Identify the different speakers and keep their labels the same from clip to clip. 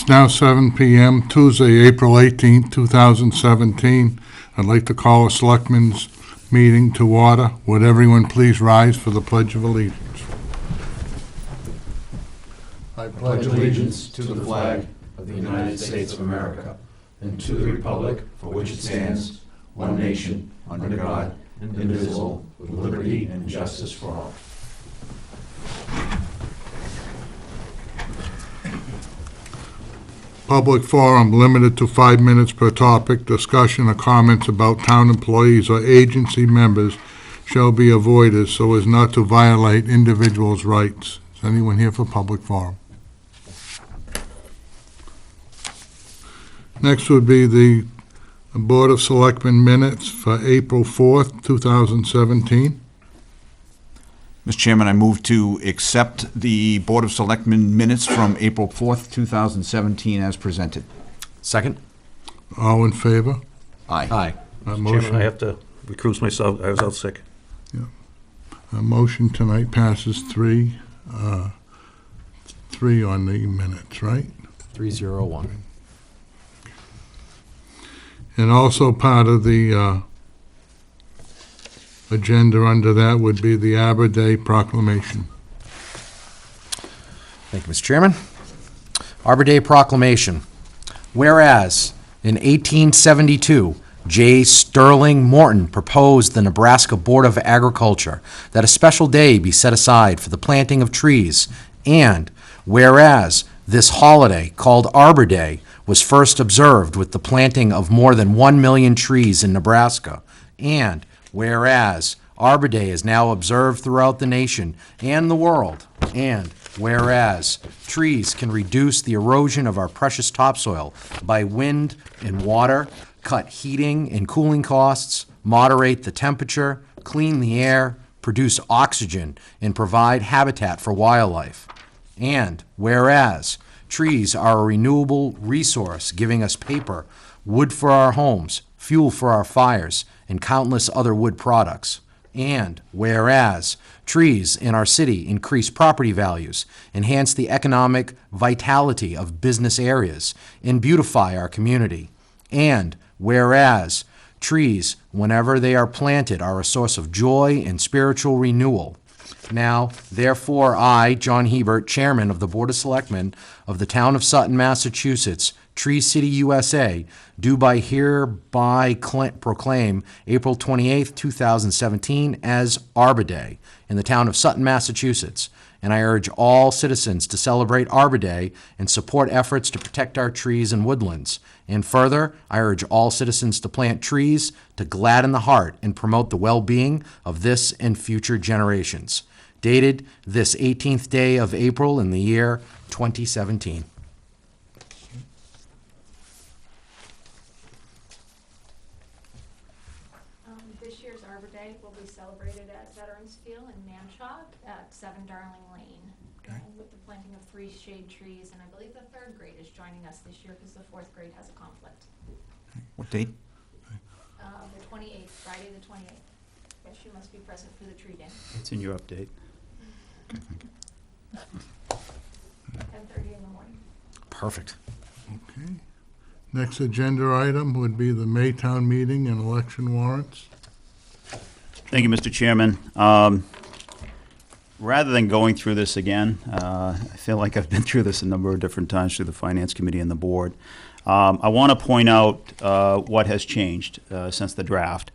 Speaker 1: It's now 7 p.m., Tuesday, April 18th, 2017. I'd like to call a Selectmen's meeting to order. Would everyone please rise for the Pledge of Allegiance?
Speaker 2: I pledge allegiance to the flag of the United States of America and to the republic for which it stands, one nation, under God, indivisible, with liberty and justice for all.
Speaker 1: Public forum limited to 5 minutes per topic. Discussion or comments about town employees or agency members shall be avoided so as not to violate individuals' rights. Is anyone here for public forum? Next would be the Board of Selectmen minutes for April 4th, 2017.
Speaker 3: Mr. Chairman, I move to accept the Board of Selectmen minutes from April 4th, 2017 as presented.
Speaker 4: Second?
Speaker 1: All in favor?
Speaker 3: Aye.
Speaker 4: Aye.
Speaker 5: Chairman, I have to recuse myself. I was out sick.
Speaker 1: A motion tonight passes 3 on the minutes, right?
Speaker 4: 301.
Speaker 1: And also part of the agenda under that would be the Arbor Day proclamation.
Speaker 4: Thank you, Mr. Chairman. Arbor Day Proclamation. Whereas, in 1872, J. Sterling Morton proposed the Nebraska Board of Agriculture that a special day be set aside for the planting of trees, and whereas this holiday, called Arbor Day, was first observed with the planting of more than 1 million trees in Nebraska, and whereas Arbor Day is now observed throughout the nation and the world, and whereas trees can reduce the erosion of our precious topsoil by wind and water, cut heating and cooling costs, moderate the temperature, clean the air, produce oxygen, and provide habitat for wildlife. And whereas trees are a renewable resource giving us paper, wood for our homes, fuel for our fires, and countless other wood products. And whereas trees in our city increase property values, enhance the economic vitality of business areas, and beautify our community. And whereas trees, whenever they are planted, are a source of joy and spiritual renewal. Now, therefore, I, John Hebert, Chairman of the Board of Selectmen of the Town of Sutton, Massachusetts, Tree City, USA, do by hereby proclaim April 28th, 2017 as Arbor Day in the town of Sutton, Massachusetts, and I urge all citizens to celebrate Arbor Day and support efforts to protect our trees and woodlands. And further, I urge all citizens to plant trees to gladden the heart and promote the well-being of this and future generations. Dated this 18th day of April in the year 2017.
Speaker 6: This year's Arbor Day will be celebrated at Veterans Field in Manchog at 7 Darling Lane.
Speaker 3: Okay.
Speaker 6: With the planting of 3 shade trees, and I believe the 3rd grade is joining us this year because the 4th grade has a conflict.
Speaker 3: What date?
Speaker 6: The 28th, Friday the 28th. Yes, you must be present for the tree day.
Speaker 5: It's in your update.
Speaker 3: Okay, thank you.
Speaker 6: 10:30 in the morning.
Speaker 4: Perfect.
Speaker 1: Okay. Next agenda item would be the Maytown meeting and election warrants.
Speaker 7: Thank you, Mr. Chairman. Rather than going through this again, I feel like I've been through this a number of different times through the Finance Committee and the Board. I want to point out what has changed since the draft.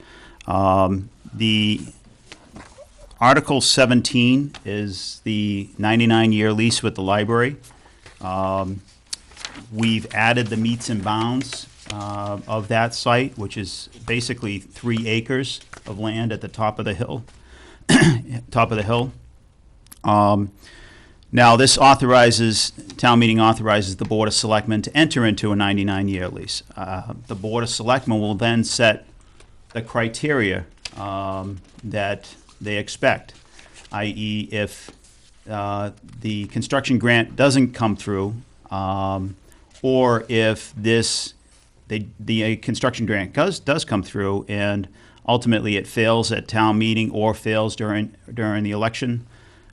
Speaker 7: The Article 17 is the 99-year lease with the library. We've added the meets and bounds of that site, which is basically 3 acres of land at the top of the hill. Now, this authorizes, town meeting authorizes the Board of Selectmen to enter into a 99-year lease. The Board of Selectmen will then set the criteria that they expect, i.e. if the construction grant doesn't come through, or if the construction grant does come through and ultimately it fails at town meeting or fails during the election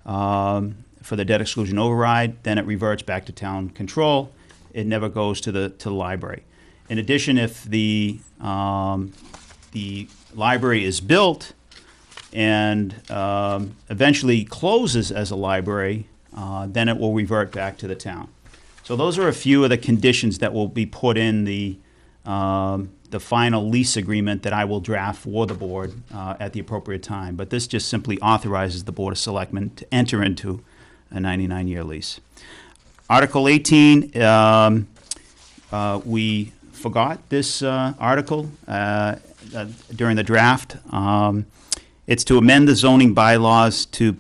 Speaker 7: for the debt exclusion override, then it reverts back to town control. it never goes to the library. In addition, if the library is built and eventually closes as a library, then it will revert back to the town. So those are a few of the conditions that will be put in the final lease agreement that I will draft for the board at the appropriate time. But this just simply authorizes the Board of Selectmen to enter into a 99-year lease. Article 18, we forgot this article during the draft. It's to amend the zoning bylaws to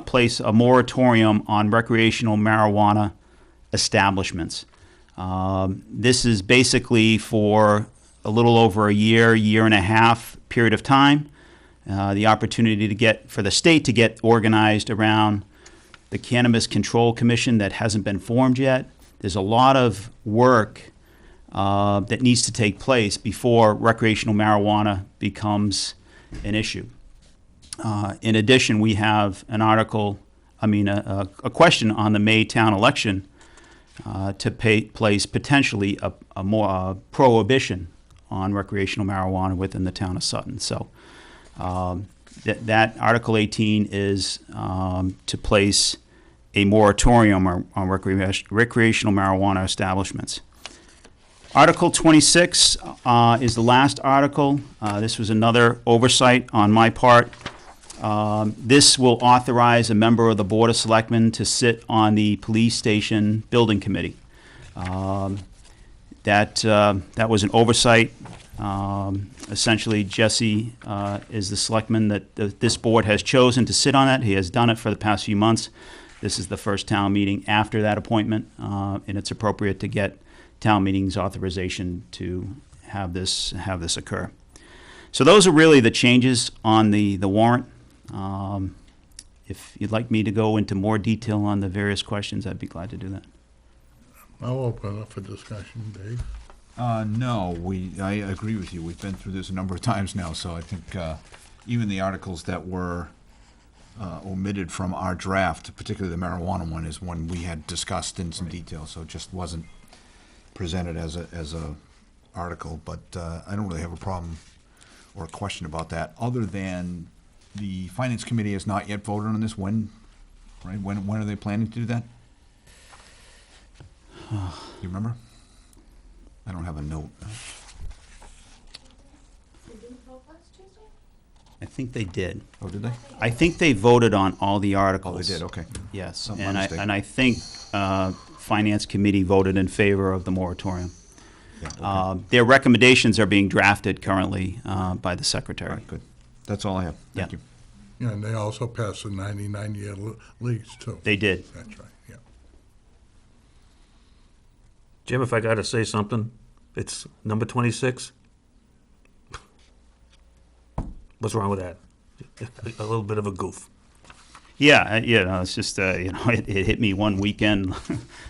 Speaker 7: place a moratorium on recreational marijuana establishments. This is basically for a little over a year and a half period of time, the opportunity for the state to get organized around the Cannabis Control Commission that hasn't been formed yet. There's a lot of work that needs to take place before recreational marijuana becomes an issue. In addition, we have an article, a question on the May town election to place potentially a more prohibition on recreational marijuana within the town of Sutton. So that Article 18 is to place a moratorium on recreational marijuana establishments. Article 26 is the last article. This was another oversight on my part. This will authorize a member of the Board of Selectmen to sit on the police station building committee. That was an oversight. Essentially, Jesse is the selectman that this board has chosen to sit on it. He has done it for the past few months. This is the first town meeting after that appointment, and it's appropriate to get town meeting's authorization to have this occur. So those are really the changes on the warrant. If you'd like me to go into more detail on the various questions, I'd be glad to do that.
Speaker 1: I'll open it up for discussion, Dave.
Speaker 3: No, I agree with you. We've been through this a number of times now, so I think even the articles that were omitted from our draft, particularly the marijuana one, is one we had discussed in some detail, so it just wasn't presented as a article. But I don't really have a problem or a question about that, other than the Finance Committee has not yet voted on this. When are they planning to do that? You remember? I don't have a note.
Speaker 6: They didn't vote last Tuesday?
Speaker 7: I think they did.
Speaker 3: Oh, did they?
Speaker 7: I think they voted on all the articles.
Speaker 3: Oh, they did, okay.
Speaker 7: Yes,
Speaker 3: Some
Speaker 7: and
Speaker 3: mistake.
Speaker 7: I think Finance Committee voted in favor of the moratorium.
Speaker 3: Yeah, okay.
Speaker 7: Their recommendations are being drafted currently by the
Speaker 3: All
Speaker 7: secretary.
Speaker 3: right, good. That's all I have. Thank
Speaker 7: Yeah.
Speaker 3: you.
Speaker 1: Yeah, and they also passed a 99-year lease, too.
Speaker 7: They did.
Speaker 1: That's right, yeah.
Speaker 5: Jim, if I gotta say something, it's number 26. What's wrong with that? A little bit of a goof.
Speaker 7: Yeah, it's just, it hit me one weekend,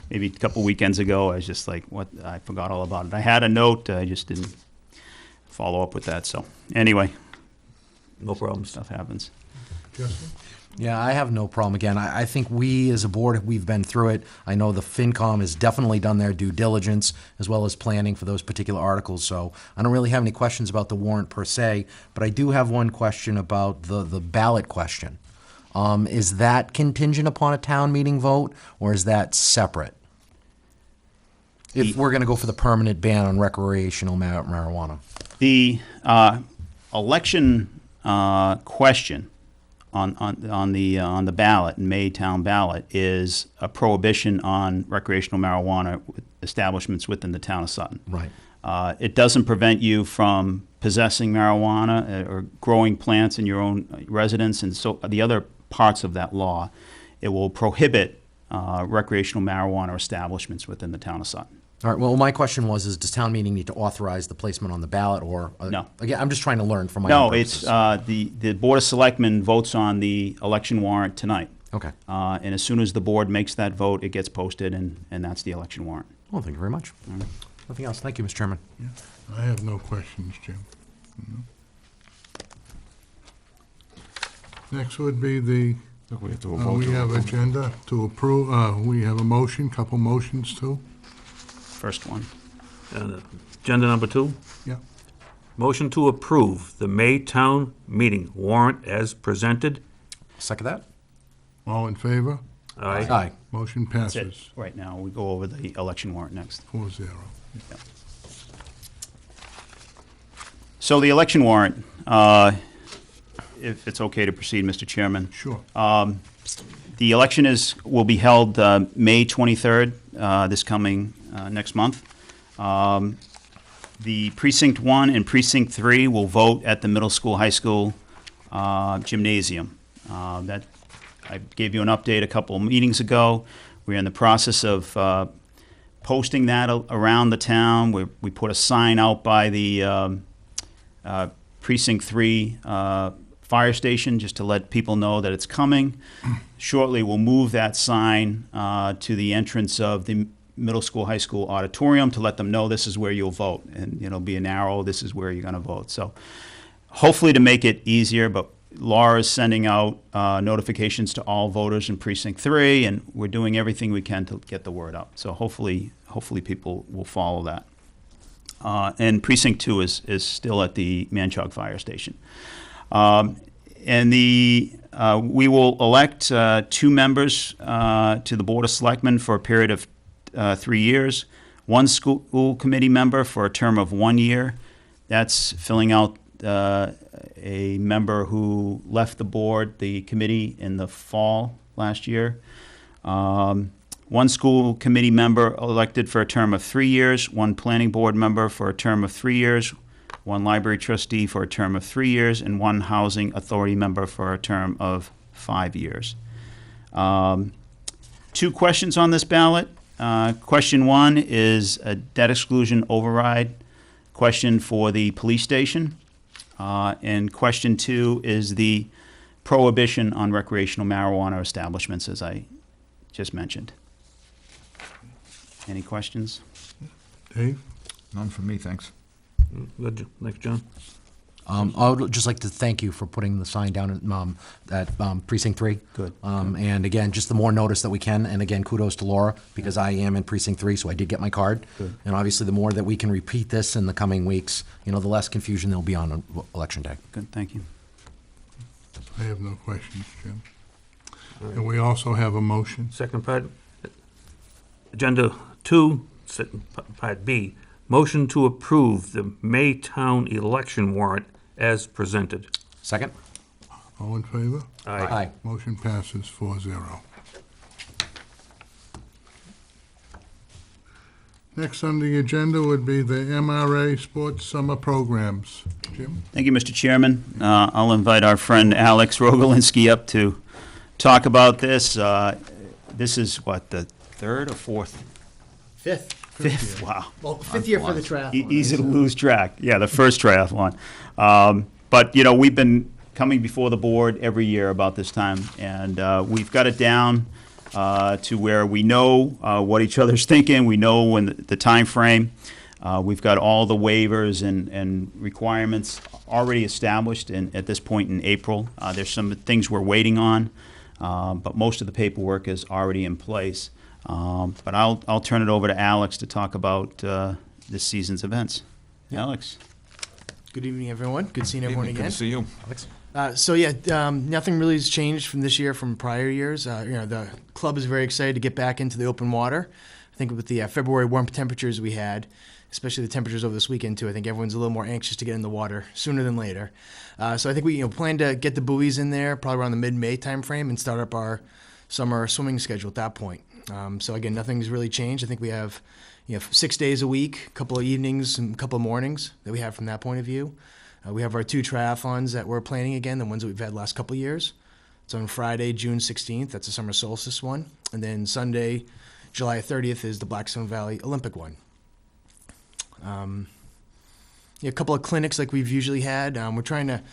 Speaker 7: maybe a couple weekends ago. I was just like, what? I forgot all about it. I had a note, I just didn't follow up with that. So anyway,
Speaker 5: No problems.
Speaker 7: stuff happens.
Speaker 1: Jesse?
Speaker 4: Yeah, I have no problem. Again, I think we as a board, we've been through it. I know the FinCom has definitely done their due diligence as well as planning for those particular articles, so I don't really have any questions about the warrant per se, but I do have one question about the ballot question. Is that contingent upon a town meeting vote, or is that separate? If we're going to go for the permanent ban on recreational marijuana.
Speaker 7: The election question on the ballot, May town ballot, is a prohibition on recreational marijuana establishments within the town of Sutton.
Speaker 4: Right.
Speaker 7: It doesn't prevent you from possessing marijuana or growing plants in your own residence, and so the other parts of that law. It will prohibit recreational marijuana establishments within the town of Sutton.
Speaker 4: All right, well, my question was, does town meeting need to authorize the placement on the ballot, or?
Speaker 7: No.
Speaker 4: Again, I'm just trying to learn from my
Speaker 7: No,
Speaker 4: own
Speaker 7: it's,
Speaker 4: purposes.
Speaker 7: the Board of Selectmen votes on the election warrant tonight.
Speaker 4: Okay.
Speaker 7: And as soon as the board makes that vote, it gets posted, and that's the election warrant.
Speaker 4: Well, thank you very much. Nothing else. Thank you, Mr. Chairman.
Speaker 1: I have no questions, Jim. Next would be the,
Speaker 3: Look, we have to vote.
Speaker 1: we have agenda to approve, we have a motion, couple motions too.
Speaker 7: first one.
Speaker 5: Agenda number 2,
Speaker 1: Yeah.
Speaker 5: motion to approve the May town meeting warrant as presented.
Speaker 4: Second that?
Speaker 1: All in favor?
Speaker 5: Aye.
Speaker 4: Aye.
Speaker 1: Motion
Speaker 7: That's it.
Speaker 1: passes
Speaker 7: Right now, we go over the election warrant next.
Speaker 1: 4-0.
Speaker 7: So the election warrant, if it's okay to proceed, Mr. Chairman.
Speaker 1: Sure.
Speaker 7: The election will be held May 23rd, this coming next month. The Precinct 1 and Precinct 3 will vote at the middle school, high school gymnasium. That I gave you an update a couple of meetings ago. We're in the process of posting that around the town. We put a sign out by the Precinct 3 fire station just to let people know that it's coming. Shortly, we'll move that sign to the entrance of the middle school, high school auditorium to let them know this is where you'll vote. And it'll be an arrow, this is where you're going to vote. So hopefully to make it easier, but Laura is sending out notifications to all voters in Precinct 3, and we're doing everything we can to get the word out. So hopefully people will follow that. And Precinct 2 is still at the Manchog Fire Station. And we will elect 2 members to the Board of Selectmen for a period of 3 years. 1 school committee member for a term of 1 year. That's filling out a member who left the committee in the fall last year. 1 school committee member elected for a term of 3 years. 1 planning board member for a term of 3 years. 1 library trustee for a term of 3 years, and 1 housing authority member for a term of 5 years. 2 questions on this ballot. Question 1 is a debt exclusion override question for the police station. And question 2 is the prohibition on recreational marijuana establishments, as I just mentioned. Any questions?
Speaker 1: Dave?
Speaker 3: None from me, thanks.
Speaker 5: Good. Next, John.
Speaker 4: I would just like to thank you for putting the sign down at Precinct 3.
Speaker 7: Good.
Speaker 4: And again, just the more notice that we can, and again, kudos to Laura, because I am in Precinct 3, so I did get my card.
Speaker 7: Good.
Speaker 4: And obviously, the more that we can repeat this in the coming weeks, the less confusion there'll be on Election Day.
Speaker 7: Good, thank you.
Speaker 1: I have no questions, Jim. And we also have a motion.
Speaker 5: Second part, agenda 2, part B, motion to approve the May town election warrant as presented.
Speaker 4: Second?
Speaker 1: All in favor?
Speaker 4: Aye.
Speaker 1: Motion passes 4-0. Next on the agenda would be the MRA Sports Summer Programs. Jim?
Speaker 7: Thank you, Mr. Chairman. I'll invite our friend Alex Rogolinski up to talk about this. This is what, the 3rd or 4th? Fifth, wow.
Speaker 8: Well, 5th year for the triathlon.
Speaker 7: Easy to lose track. Yeah, the first triathlon. But, we've been coming before the board every year about this time, and we've got it down to where we know what each other's thinking. We know when the time frame. We've got all the waivers and requirements already established at this point in April. There's some things we're waiting on, but most of the paperwork is already in place. But I'll turn it over to Alex to talk about this season's events. Alex.
Speaker 8: Good evening, everyone. Good seeing everyone
Speaker 3: Good
Speaker 8: again.
Speaker 3: to see you.
Speaker 8: Nothing really has changed from this year from prior years. The club is very excited to get back into the open water. I think with the February warm temperatures we had, especially the temperatures over this weekend too, I think everyone's a little more anxious to get in the water sooner than later. So I think we plan to get the buoys in there probably around the mid-May timeframe and start up our summer swimming schedule at that point. So again, nothing's really changed. I think we have 6 days a week, a couple of evenings and a couple of mornings that we have from that point of view. We have our 2 triathlons that we're planning again, the ones that we've had the last couple of years. It's on Friday, June 16th. That's the summer solstice one. And then Sunday, July 30th is the Blackstone Valley Olympic one. A couple of clinics like we've usually had. We're trying to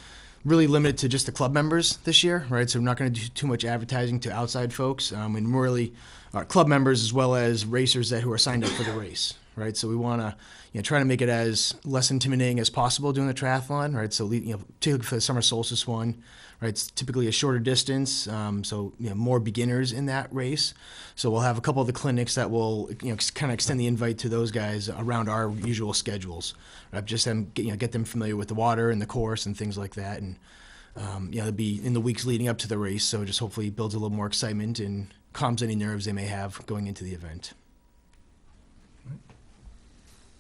Speaker 8: really limit it to just the club members this year, right? So we're not going to do too much advertising to outside folks. And really our club members as well as racers who are signed up for the race, right? So we want to try to make it as less intimidating as possible doing the triathlon, right? So particularly for the summer solstice one, right? It's typically a shorter distance, so more beginners in that race. So we'll have a couple of the clinics that will kind of extend the invite to those guys around our usual schedules. Right? Just get them familiar with the water and the course and things like that, and it'll be in the weeks leading up to the race. So just hopefully builds a little more excitement and calms any nerves they may have going into the event.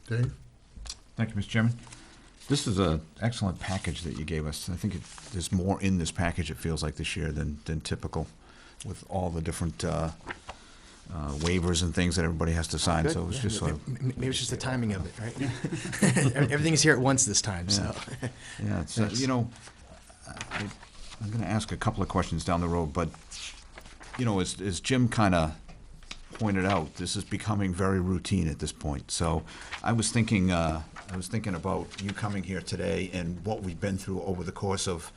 Speaker 1: Dave?
Speaker 3: Thank you, Mr. Chairman. This is an excellent package that you gave us. I think there's more in this package, it feels like, this year than typical, with all the different waivers and things that everybody has to sign. So it's just sort of...
Speaker 8: Maybe it's just the timing of it, right? Everything is here at once this time, so.
Speaker 3: Yeah, it's, I'm going to ask a couple of questions down the road, but, as Jim kind of pointed out, this is becoming very routine at this point. So I was thinking about you coming here today and what we've been through over the course of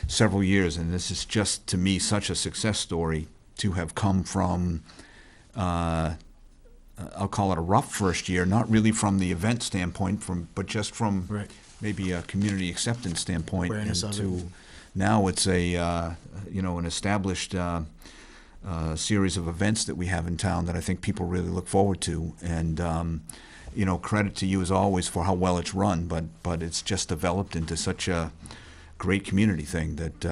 Speaker 3: several years, and this is just, to me, such a success story to have come from, I'll call it a rough first year, not really from the event standpoint, but just from
Speaker 8: Right.
Speaker 3: maybe a community acceptance standpoint,
Speaker 8: Awareness
Speaker 3: and
Speaker 8: of
Speaker 3: to
Speaker 8: it.
Speaker 3: now it's an established series of events that we have in town that I think people really look forward to. And, credit to you as always for how well it's run, but it's just developed into such a great community thing that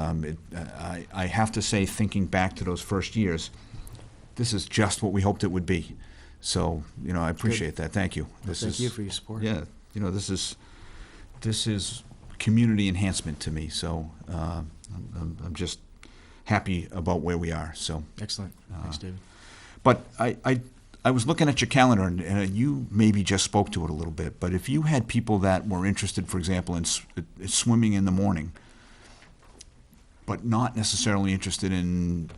Speaker 3: I have to say, thinking back to those first years, this is just what we hoped it would be. So, I appreciate that. Thank you.
Speaker 8: Thank you for your support.
Speaker 3: Yeah, this is community enhancement to me. So I'm just happy about where we are. So,
Speaker 8: Excellent. Thanks, David.
Speaker 3: but I was looking at your calendar, and you maybe just spoke to it a little bit. But if you had people that were interested, for example, in swimming in the morning, but not necessarily interested in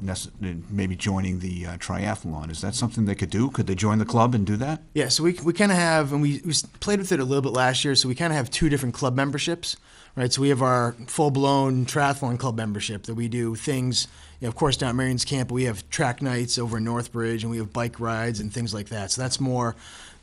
Speaker 3: maybe joining the triathlon, is that something they could do? Could they join the club and do that?
Speaker 8: Yeah, so we kind of have, and we played with it a little bit last year, so we kind of have two different club memberships, right? So we have our full-blown triathlon club membership that we do things, of course, down at Marion's Camp, but we have track nights over in Northbridge, and we have bike rides and things like that. So that's more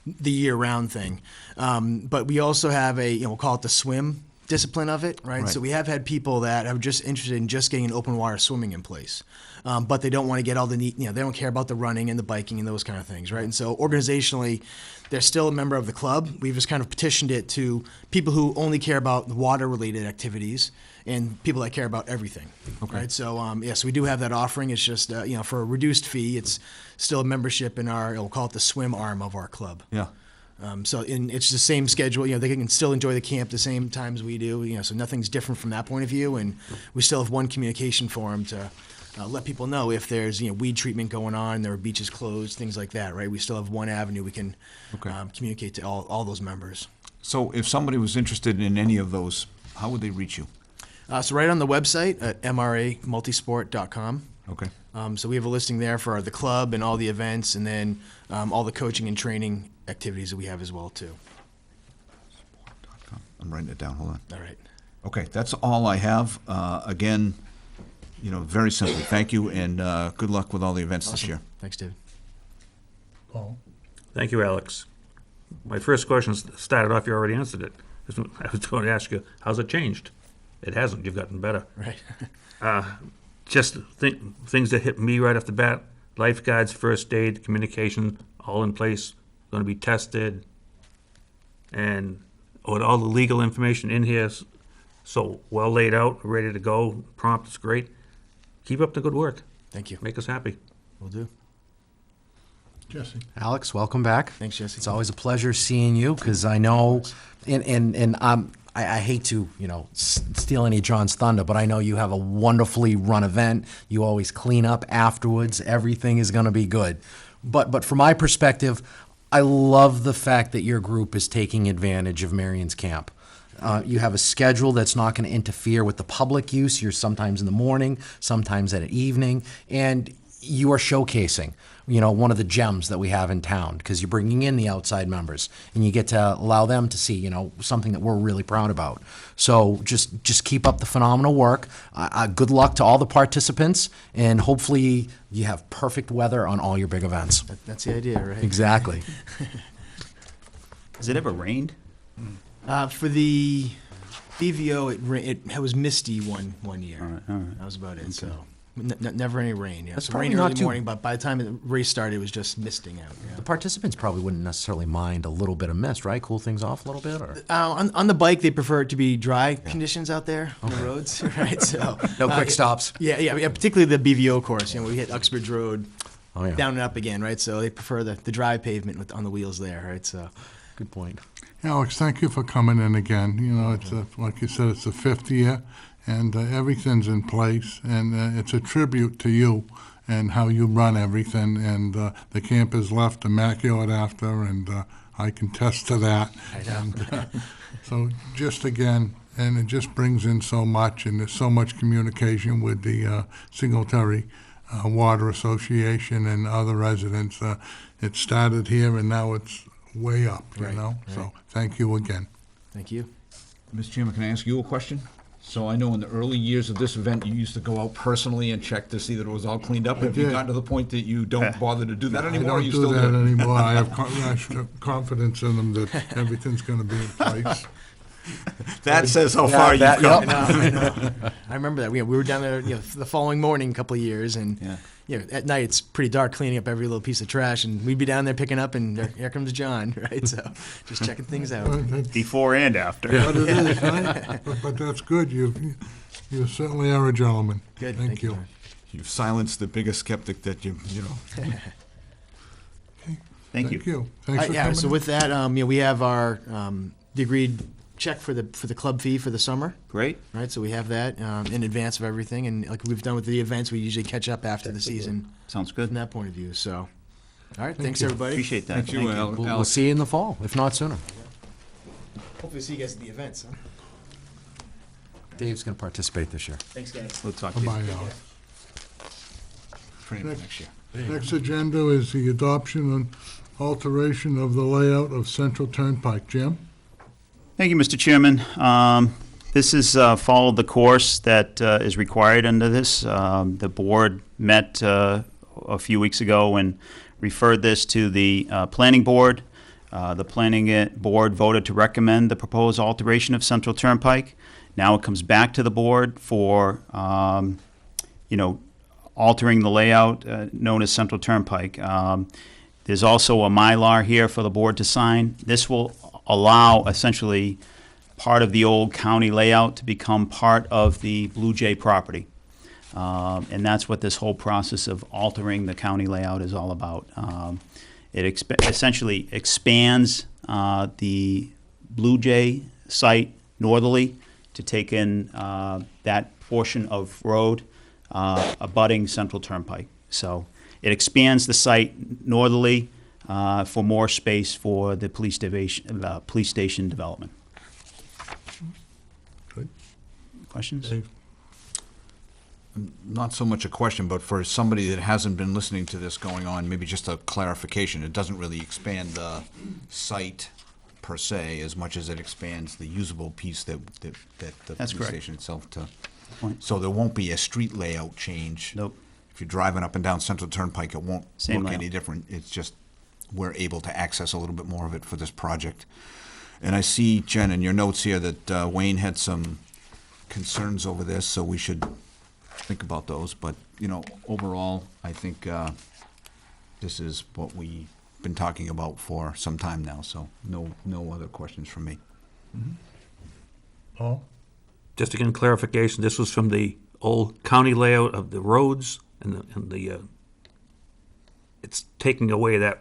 Speaker 8: the year-round thing. But we also have we'll call it the swim discipline of it, right?
Speaker 3: Right.
Speaker 8: So we have had people that are just interested in just getting an open water swimming in place, but they don't want to get all the neat, they don't care about the running and the biking and those kind of things, right? And so organizationally, they're still a member of the club. We've just kind of petitioned it to people who only care about the water-related activities and people that care about everything, right? So so we do have that offering. It's just for a reduced fee, it's still a membership in our, we'll call it the swim arm of our club.
Speaker 3: Yeah.
Speaker 8: It's the same schedule. They can still enjoy the camp the same times we do. So nothing's different from that point of view. And we still have one communication forum to let people know if there's weed treatment going on, there are beaches closed, things like that. Right? We still have one avenue we can communicate to all those members.
Speaker 3: So if somebody was interested in any of those, how would they reach you?
Speaker 8: So right on the website at mramultisport.com.
Speaker 3: Okay.
Speaker 8: So we have a listing there for the club and all the events, and then all the coaching and training activities that we have as well too.
Speaker 3: I'm writing it down. Hold on.
Speaker 8: All right.
Speaker 3: Okay, that's all I have. Again, very simple. Thank you, and good luck with all the events this year.
Speaker 8: Thanks, David.
Speaker 1: Paul?
Speaker 5: Thank you, Alex. My first question started off, you already answered it. I was going to ask you, how's it changed? It hasn't. You've gotten better.
Speaker 8: Right.
Speaker 5: Just things that hit me right off the bat: lifeguards, first aid, communication, all in place, going to be tested, and with all the legal information in here, so well laid out, ready to go, prompt. It's great. Keep up the good work.
Speaker 8: Thank you.
Speaker 5: Make us happy.
Speaker 8: Will do.
Speaker 1: Jesse?
Speaker 4: Alex, welcome back.
Speaker 8: Thanks, Jesse.
Speaker 4: It's always a pleasure seeing you because I know, and I hate to steal any of John's thunder, but I know you have a wonderfully run event. You always clean up afterwards. Everything is going to be good. But from my perspective, I love the fact that your group is taking advantage of Marion's Camp. You have a schedule that's not going to interfere with the public use. You're sometimes in the morning, sometimes at evening, and you are showcasing, one of the gems that we have in town because you're bringing in the outside members and you get to allow them to see, something that we're really proud about. So just keep up the phenomenal work. Good luck to all the participants, and hopefully you have perfect weather on all your big events.
Speaker 8: That's the idea, right?
Speaker 4: Exactly.
Speaker 7: Has it ever rained?
Speaker 8: For the BVO, it was misty one year.
Speaker 7: All right.
Speaker 8: That was about it. So never any rain. Yeah,
Speaker 4: That's
Speaker 8: so
Speaker 4: probably
Speaker 8: rain
Speaker 4: not
Speaker 8: early
Speaker 4: too-
Speaker 8: morning, but by the time the race started, it was just misting out.
Speaker 4: The participants probably wouldn't necessarily mind a little bit of mist, right? Cool things off a little bit, or?
Speaker 8: On the bike, they prefer it to be dry conditions out there on the roads, right? So
Speaker 4: No quick stops.
Speaker 8: Yeah, particularly the BVO course. You know, we hit Uxbridge Road,
Speaker 4: Oh, yeah.
Speaker 8: down and up again, right? So they prefer the dry pavement on the wheels there, right? So
Speaker 4: Good point.
Speaker 1: Alex, thank you for coming in again. You know, it's like you said, it's the 5th year, and everything's in place, and it's a tribute to you and how you run everything, and the camp is left immaculate after, and I can attest to that. And, so just again, and it just brings in so much, and there's so much communication with the Singletary Water Association and other residents. It started here, and now it's way up, you
Speaker 8: Right,
Speaker 1: know?
Speaker 8: right.
Speaker 1: So thank you again.
Speaker 8: thank you.
Speaker 3: Mr. Chairman, can I ask you a question? So I know in the early years of this event, you used to go out personally and check to see that it was all cleaned up. Have you
Speaker 1: did.
Speaker 3: gotten to the point that you don't bother to do that
Speaker 1: I
Speaker 3: anymore? or
Speaker 1: don't
Speaker 3: you
Speaker 1: do
Speaker 3: still
Speaker 1: that
Speaker 3: it?
Speaker 1: anymore. I have confidence in them that everything's gonna be in place.
Speaker 3: That says how
Speaker 4: Yeah,
Speaker 3: far you've
Speaker 4: that-
Speaker 3: come.
Speaker 8: I know. I remember that. We were down there, the following morning, a couple of years, and at night it's pretty dark, cleaning up every little piece of trash, and we'd be down there picking up, and here comes John, right? So just checking things out.
Speaker 7: Before and after.
Speaker 1: But it is, right? But that's good. You certainly are a gentleman.
Speaker 8: Good.
Speaker 1: Thank you.
Speaker 8: John.
Speaker 3: You've silenced the biggest skeptic that you know.
Speaker 7: Thank you.
Speaker 1: Thank you. Thanks for
Speaker 8: Yeah.
Speaker 1: coming.
Speaker 8: So with that, we have our the agreed check for the club fee for the summer.
Speaker 7: Great.
Speaker 8: Right, so we have that in advance of everything, and like we've done with the events, we usually catch up after the season
Speaker 7: Sounds
Speaker 8: from
Speaker 7: good.
Speaker 8: that point of view. So, all right, thanks
Speaker 1: you.
Speaker 8: everybody.
Speaker 7: Appreciate that.
Speaker 3: Thank you,
Speaker 4: We'll
Speaker 3: Alex.
Speaker 4: see you in the fall, if not sooner.
Speaker 8: Hopefully, see you guys at the events. Huh?
Speaker 4: Dave's going to participate this year.
Speaker 8: Thanks, guys.
Speaker 7: We'll talk to you.
Speaker 1: Bye, Alex.
Speaker 3: Training for next year.
Speaker 1: Next agenda is the adoption and alteration of the layout of Central Turnpike. Jim?
Speaker 7: Thank you, Mr. Chairman. This has followed the course that is required under this. The board met a few weeks ago and referred this to the planning board. The planning board voted to recommend the proposed alteration of Central Turnpike. Now it comes back to the board for, altering the layout known as Central Turnpike. There's also a Mylar here for the board to sign. This will allow essentially part of the old county layout to become part of the Blue Jay property. And that's what this whole process of altering the county layout is all about. It essentially expands the Blue Jay site northerly to take in that portion of road abutting Central Turnpike. So it expands the site northerly for more space for the police station development.
Speaker 1: Good.
Speaker 7: Questions?
Speaker 1: Dave?
Speaker 3: Not so much a question, but for somebody that hasn't been listening to this going on, maybe just a clarification. It doesn't really expand the site per se as much as it expands the usable piece that the
Speaker 7: That's
Speaker 3: police
Speaker 7: correct.
Speaker 3: station itself to.
Speaker 7: Point.
Speaker 3: So there won't be a street layout change.
Speaker 7: Nope.
Speaker 3: If you're driving up and down Central Turnpike, it won't
Speaker 7: Same
Speaker 3: look
Speaker 7: layout.
Speaker 3: any different. It's just we're able to access a little bit more of it for this project. And I see, Jen, in your notes here that Wayne had some concerns over this, so we should think about those. But, overall, I think this is what we've been talking about for some time now, so no other questions from me.
Speaker 1: Paul?
Speaker 5: Just again, clarification, this was from the old county layout of the roads and the it's taking away that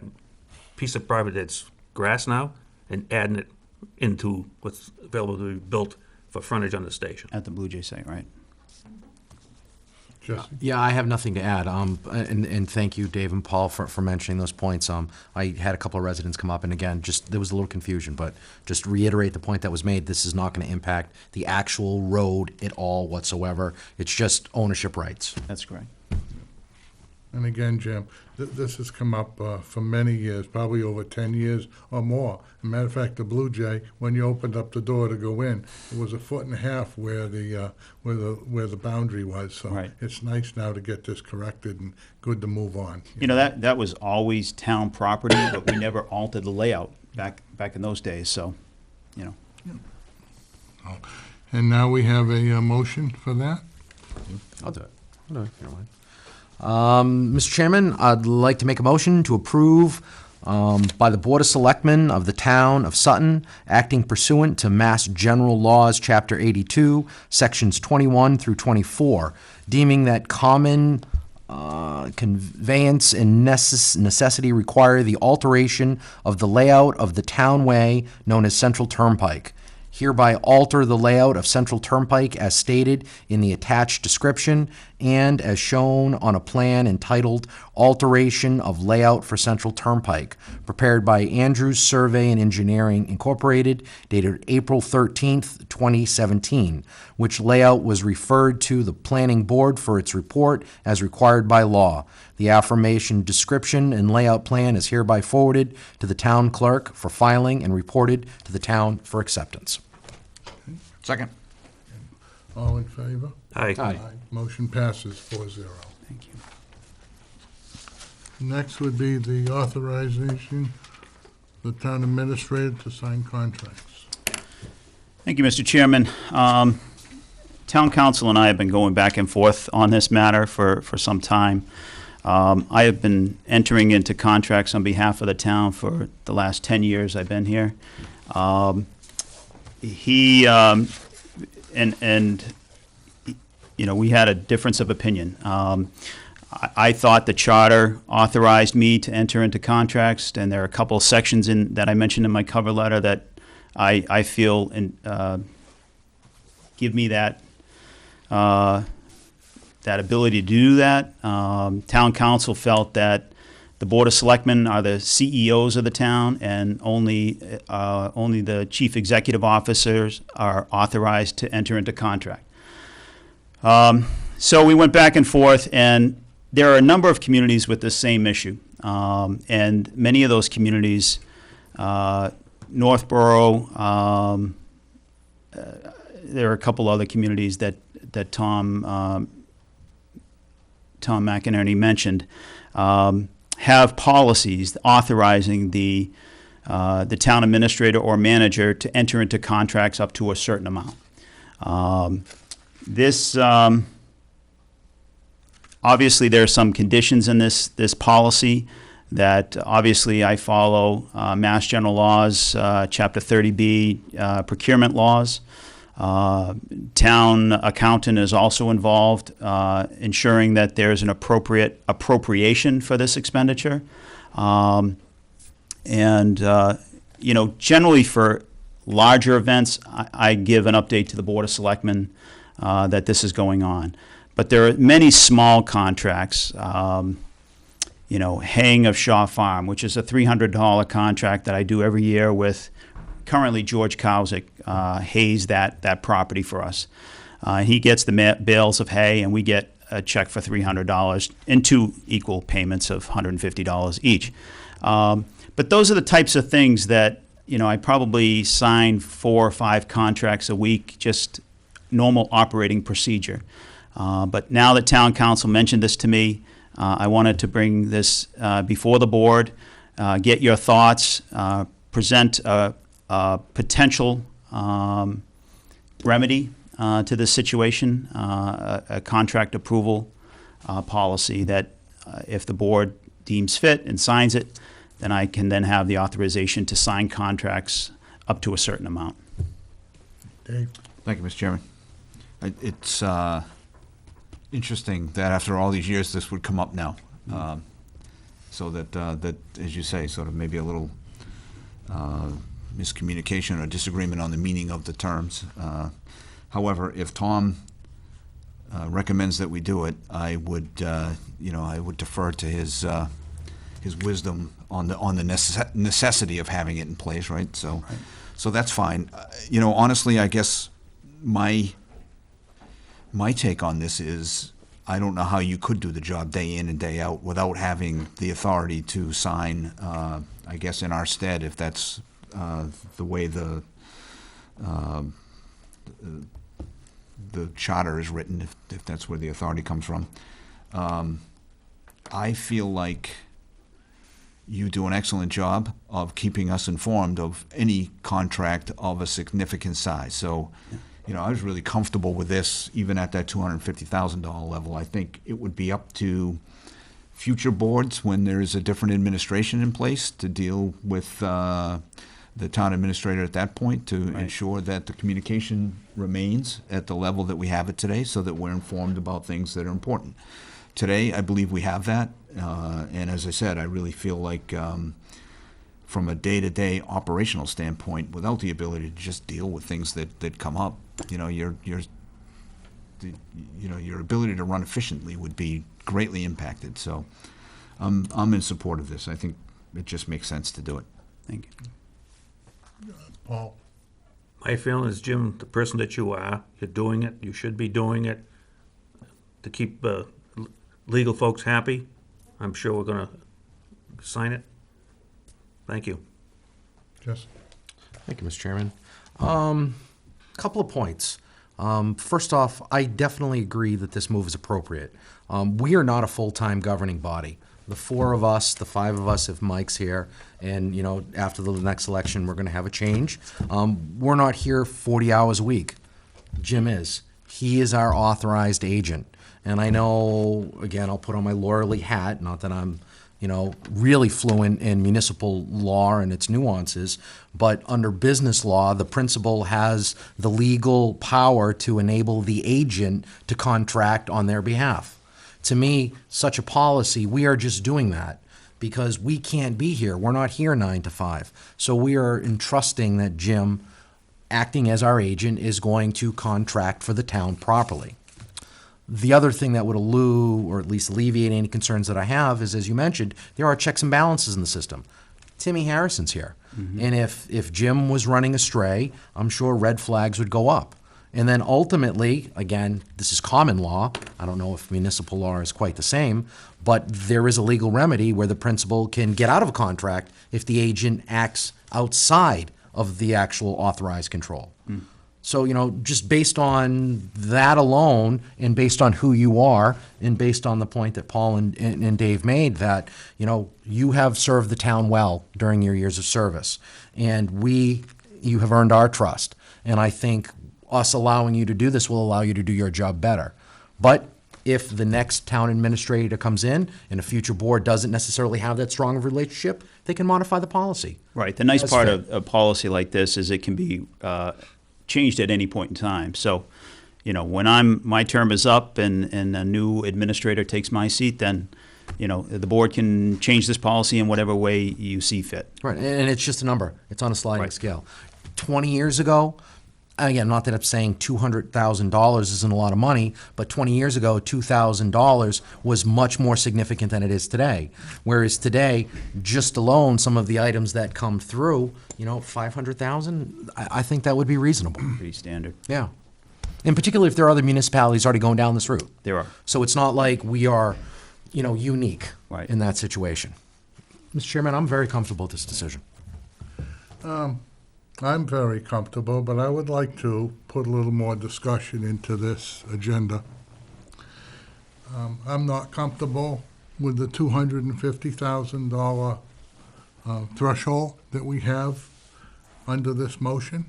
Speaker 5: piece of property that's grass now and adding it into what's available to be built for frontage on the station.
Speaker 7: At the Blue Jay site, right?
Speaker 1: Jesse?
Speaker 4: Yeah, I have nothing to add. And thank you, Dave and Paul, for mentioning those points. I had a couple of residents come up, and again, just there was a little confusion, but just to reiterate the point that was made, this is not going to impact the actual road at all whatsoever. It's just ownership rights.
Speaker 7: That's correct.
Speaker 1: And again, Jim, this has come up for many years, probably over 10 years or more. As a matter of fact, the Blue Jay, when you opened up the door to go in, it was 1.5 feet where the boundary was. So
Speaker 7: Right.
Speaker 1: it's nice now to get this corrected and good to move on.
Speaker 7: That was always town property, but we never altered the layout back in those days, so,
Speaker 1: And now we have a motion for that.
Speaker 4: I'll do it. I'll do it, if you don't mind. Mr. Chairman, I'd like to make a motion to approve by the Board of Selectmen of the Town of Sutton, acting pursuant to Mass General Laws, Chapter 82, Sections 21 through 24, deeming that common conveyance and necessity require the alteration of the layout of the townway known as Central Turnpike. Hereby alter the layout of Central Turnpike as stated in the attached description and as shown on a plan entitled Alteration of Layout for Central Turnpike, prepared by Andrews Survey and Engineering Incorporated, dated April 13th, 2017, which layout was referred to the Planning Board for its report as required by law. The aforementioned description and layout plan is hereby forwarded to the town clerk for filing and reported to the town for acceptance.
Speaker 3: Second.
Speaker 1: All in favor?
Speaker 5: Aye.
Speaker 1: Motion passes 4-0.
Speaker 7: Thank you.
Speaker 1: Next would be the authorization, the town administrator to sign contracts.
Speaker 7: Thank you, Mr. Chairman. Town council and I have been going back and forth on this matter for some time. I have been entering into contracts on behalf of the town for the last 10 years I've been here. We had a difference of opinion. I thought the charter authorized me to enter into contracts, and there are a couple of sections that I mentioned in my cover letter that I feel give me that ability to do that. Town council felt that the Board of Selectmen are the CEOs of the town, and only the chief executive officers are authorized to enter into contract. So we went back and forth, and there are a number of communities with the same issue. And many of those communities, Northborough, there are a couple other communities that Tom McInerney mentioned, have policies authorizing the town administrator or manager to enter into contracts up to a certain amount. Obviously, there are some conditions in this policy that obviously I follow Mass General Laws, Chapter 30B, procurement laws. Town accountant is also involved, ensuring that there's an appropriate appropriation for this expenditure. Generally for larger events, I give an update to the Board of Selectmen that this is going on. But there are many small contracts, haying of Shaw Farm, which is a $300 contract that I do every year with currently George Kowzik hays that property for us. He gets the bales of hay, and we get a check for $300 in 2 equal payments of $150 each. But those are the types of things that, I probably sign 4 or 5 contracts a week, just normal operating procedure. But now that town council mentioned this to me, I wanted to bring this before the board, get your thoughts, present a potential remedy to this situation, a contract approval policy that if the board deems fit and signs it, then I can then have the authorization to sign contracts up to a certain amount.
Speaker 1: Dave?
Speaker 3: Thank you, Mr. Chairman. It's interesting that after all these years, this would come up now. So that, as you say, sort of maybe a little miscommunication or disagreement on the meaning of the terms. However, if Tom recommends that we do it, I would defer to his wisdom on the necessity of having it in place, right? So that's fine. Honestly, I guess my take on this is I don't know how you could do the job day in and day out without having the authority to sign, I guess, in our stead, if that's the way the charter is written, if that's where the authority comes from. I feel like you do an excellent job of keeping us informed of any contract of a significant size. So I was really comfortable with this, even at that $250,000 level. I think it would be up to future boards, when there is a different administration in place, to deal with the town administrator at that point to ensure that the communication remains at the level that we have it today, so that we're informed about things that are important. Today, I believe we have that, and as I said, I really feel like from a day-to-day operational standpoint, without the ability to just deal with things that come up, your ability to run efficiently would be greatly impacted. So I'm in support of this. I think it just makes sense to do it.
Speaker 7: Thank you.
Speaker 1: Paul?
Speaker 5: My feeling is, Jim, the person that you are, you're doing it, you should be doing it to keep legal folks happy. I'm sure we're gonna sign it. Thank you.
Speaker 1: Jess?
Speaker 4: Thank you, Mr. Chairman. Couple of points. First off, I definitely agree that this move is appropriate. We are not a full-time governing body. The four of us, the five of us, if Mike's here, and, after the next election, we're gonna have a change. We're not here 40 hours a week. Jim is. He is our authorized agent. And I know, again, I'll put on my lawyerly hat, not that I'm, really fluent in municipal law and its nuances, but under business law, the principal has the legal power to enable the agent to contract on their behalf. To me, such a policy, we are just doing that because we can't be here. We're not here 9 to 5. So we are entrusting that Jim, acting as our agent, is going to contract for the town properly. The other thing that would or at least alleviate any concerns that I have is, as you mentioned, there are checks and balances in the system. Timmy Harrison's here. And if Jim was running astray, I'm sure red flags would go up. And then ultimately, again, this is common law. I don't know if municipal law is quite the same, but there is a legal remedy where the principal can get out of a contract if the agent acts outside of the actual authorized control. So, just based on that alone, and based on who you are, and based on the point that Paul and Dave made, that, you have served the town well during your years of service. And you have earned our trust. And I think us allowing you to do this will allow you to do your job better. But if the next town administrator comes in and a future board doesn't necessarily have that strong of a relationship, they can modify the policy.
Speaker 7: Right. The nice
Speaker 4: That's
Speaker 7: part
Speaker 4: fair.
Speaker 7: of a policy like this is it can be changed at any point in time. So, when my term is up and a new administrator takes my seat, then, the board can change this policy in whatever way you see fit.
Speaker 4: Right, and it's just a number. It's on a sliding
Speaker 7: Right.
Speaker 4: scale. 20 years ago, again, not that I'm saying $200,000 isn't a lot of money, but 20 years ago, $2,000 was much more significant than it is today. Whereas today, just alone, some of the items that come through, $500,000, I think that would be reasonable.
Speaker 7: Pretty standard.
Speaker 4: Yeah. And particularly if there are other municipalities already going down this route.
Speaker 7: There are.
Speaker 4: So it's not like we are, unique
Speaker 7: Right.
Speaker 4: in that situation. Mr. Chairman, I'm very comfortable with this decision.
Speaker 1: I'm very comfortable, but I would like to put a little more discussion into this agenda. I'm not comfortable with the $250,000 threshold that we have under this motion.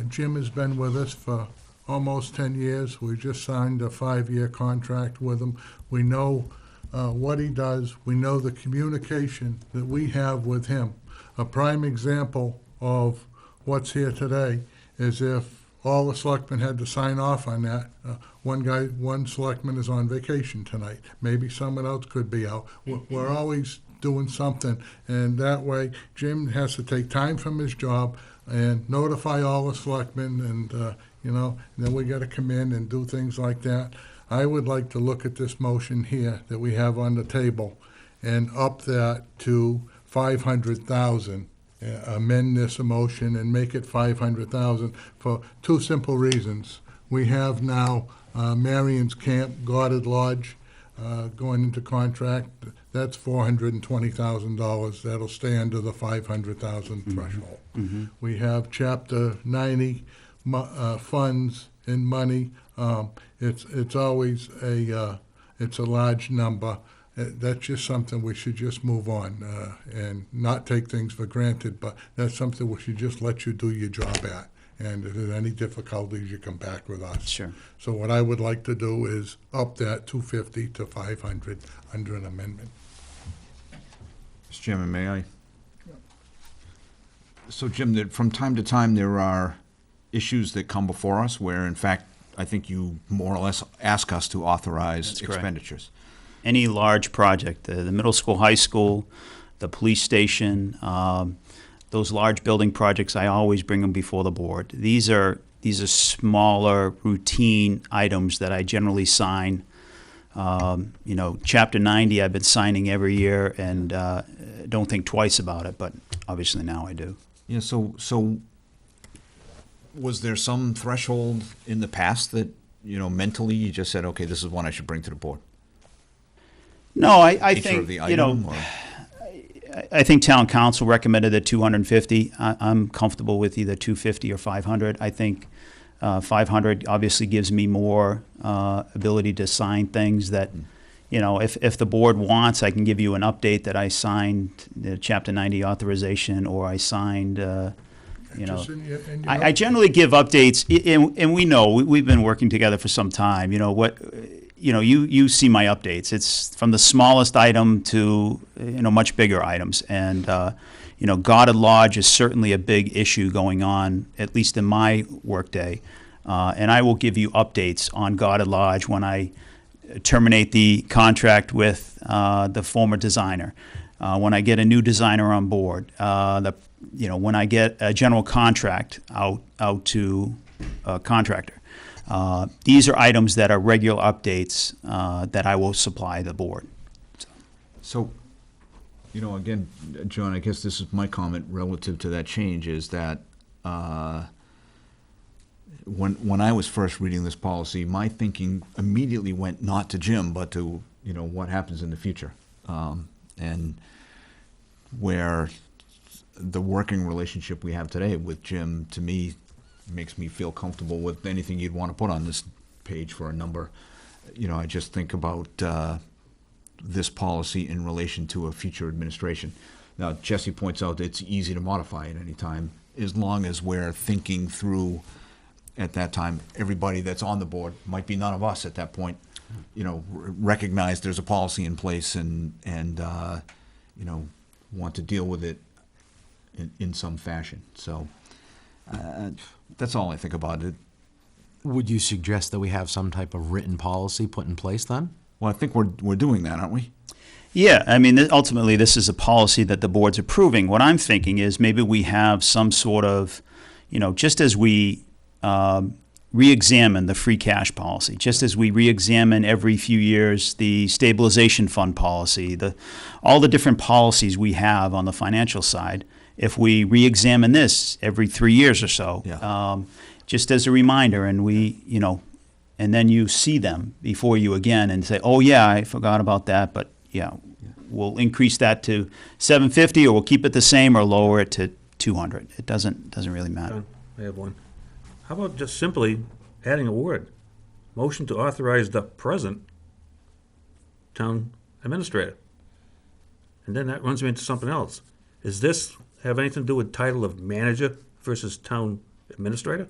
Speaker 1: Jim has been with us for almost 10 years. We just signed a 5-year contract with him. We know what he does. We know the communication that we have with him. A prime example of what's here today is if all the selectmen had to sign off on that. One selectman is on vacation tonight. Maybe someone else could be out. We're always doing something, and that way Jim has to take time from his job and notify all the selectmen, and then we got to come in and do things like that. I would like to look at this motion here that we have on the table and up that to 500,000. Amend this motion and make it 500,000 for two simple reasons. We have now Marion's Camp, Goddard Lodge, going into contract. That's $420,000. That'll stay under the 500,000 threshold. We have Chapter 90 funds and money. It's always it's a large number. That's just something we should just move on and not take things for granted, but that's something we should just let you do your job at. And if there's any difficulties, you come back with us.
Speaker 7: Sure.
Speaker 1: So what I would like to do is up that 250 to 500 under an amendment.
Speaker 3: Mr. Chairman, may I? So, Jim, from time to time, there are issues that come before us where, in fact, I think you more or less ask us to authorize
Speaker 7: That's correct.
Speaker 3: expenditures.
Speaker 7: Any large project, the middle school, high school, the police station, those large building projects, I always bring them before the board. These are smaller, routine items that I generally sign. Chapter 90 I've been signing every year and don't think twice about it, but obviously now I do.
Speaker 3: Yeah, so was there some threshold in the past that, mentally you just said, okay, this is one I should bring to the board?
Speaker 7: No, I
Speaker 3: Nature
Speaker 7: think,
Speaker 3: of the item, or?
Speaker 7: I think town council recommended the 250. I'm comfortable with either 250 or 500. I think 500 obviously gives me more ability to sign things that, if the board wants, I can give you an update that I signed the Chapter 90 authorization, or I signed, I generally give updates, and we know, we've been working together for some time. You see my updates. It's from the smallest item to, much bigger items. And, Goddard Lodge is certainly a big issue going on, at least in my workday. And I will give you updates on Goddard Lodge when I terminate the contract with the former designer, when I get a new designer on board, when I get a general contract out to a contractor. These are items that are regular updates that I will supply the board.
Speaker 3: So, again, John, I guess this is my comment relative to that change, is that when I was first reading this policy, my thinking immediately went not to Jim, but to, what happens in the future. And where the working relationship we have today with Jim, to me, makes me feel comfortable with anything you'd want to put on this page for a number. I just think about this policy in relation to a future administration. Now, Jesse points out that it's easy to modify at any time, as long as we're thinking through, at that time, everybody that's on the board, might be none of us at that point, recognize there's a policy in place and want to deal with it in some fashion. So that's all I think about it.
Speaker 4: Would you suggest that we have some type of written policy put in place then?
Speaker 3: Well, I think we're doing that, aren't we?
Speaker 7: Yeah, I mean, ultimately, this is a policy that the board's approving. What I'm thinking is maybe we have some sort of, just as we re-examine the free cash policy, just as we re-examine every few years the stabilization fund policy, all the different policies we have on the financial side, if we re-examine this every 3 years or so,
Speaker 3: Yeah.
Speaker 7: Just as a reminder, and and then you see them before you again and say, oh yeah, I forgot about that, but yeah, we'll increase that to 750, or we'll keep it the same, or lower it to 200. It doesn't really matter.
Speaker 5: I have one. How about just simply adding a word? Motion to authorize the present town administrator. And then that runs me into something else. Does this have anything to do with title of manager versus town administrator?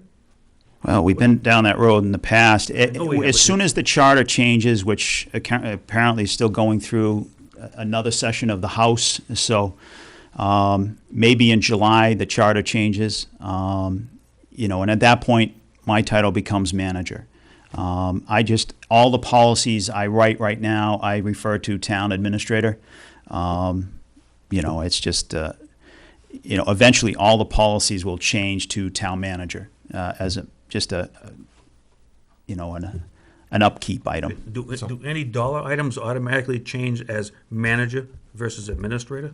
Speaker 7: Well, we've been down that road in the past.
Speaker 5: Oh, yeah,
Speaker 7: As
Speaker 5: but
Speaker 7: soon as the charter changes, which apparently is still going through another session of the House, so maybe in July the charter changes, and at that point my title becomes manager. All the policies I write right now, I refer to town administrator. It's just, eventually all the policies will change to town manager as an upkeep item.
Speaker 5: Do any dollar items automatically change as manager versus administrator?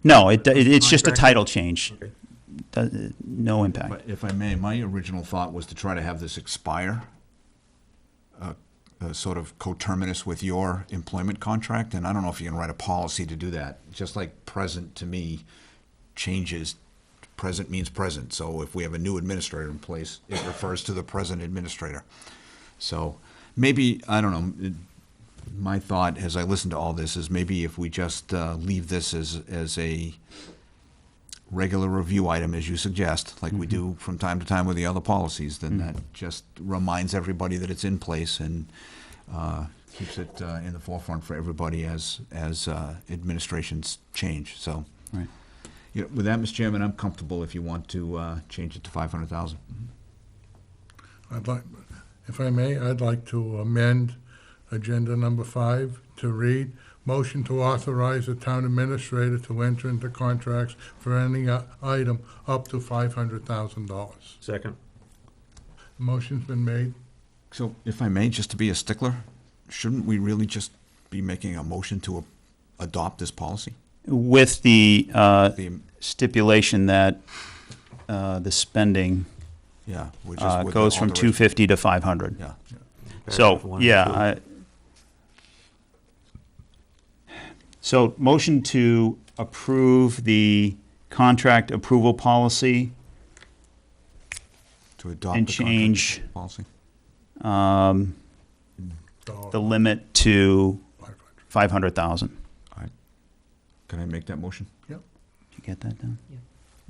Speaker 7: No, it's just a
Speaker 5: Contract?
Speaker 7: title change.
Speaker 5: Okay.
Speaker 7: No impact.
Speaker 3: But if I may, my original thought was to try to have this expire, sort of coterminous with your employment contract, and I don't know if you can write a policy to do that. Just like present, to me, changes. Present means present, so if we have a new administrator in place, it refers to the present administrator. So maybe, I don't know, my thought as I listen to all this is maybe if we just leave this as a regular review item, as you suggest, like we do from time to time with the other policies, then that just reminds everybody that it's in place and keeps it in the forefront for everybody as administrations change. So,
Speaker 7: Right.
Speaker 3: you know, with that, Mr. Chairman, I'm comfortable if you want to change it to 500,000.
Speaker 1: I'd like, if I may, I'd like to amend agenda number 5 to read, motion to authorize the town administrator to enter into contracts for any item up to $500,000.
Speaker 5: Second.
Speaker 1: Motion's been made.
Speaker 3: So, if I may, just to be a stickler, shouldn't we really just be making a motion to adopt this policy?
Speaker 7: With the
Speaker 3: The-
Speaker 7: stipulation that the spending
Speaker 3: Yeah. We're just with the
Speaker 7: goes from
Speaker 3: alteration.
Speaker 7: 250 to 500.
Speaker 3: Yeah.
Speaker 7: So,
Speaker 5: Paragraph 1 and
Speaker 7: yeah.
Speaker 5: 2.
Speaker 7: So, motion to approve the contract approval policy,
Speaker 3: To adopt
Speaker 7: and
Speaker 3: the
Speaker 7: change
Speaker 3: contract policy.
Speaker 7: the limit to 500,000.
Speaker 3: Can I make that motion?
Speaker 7: Did you get that down?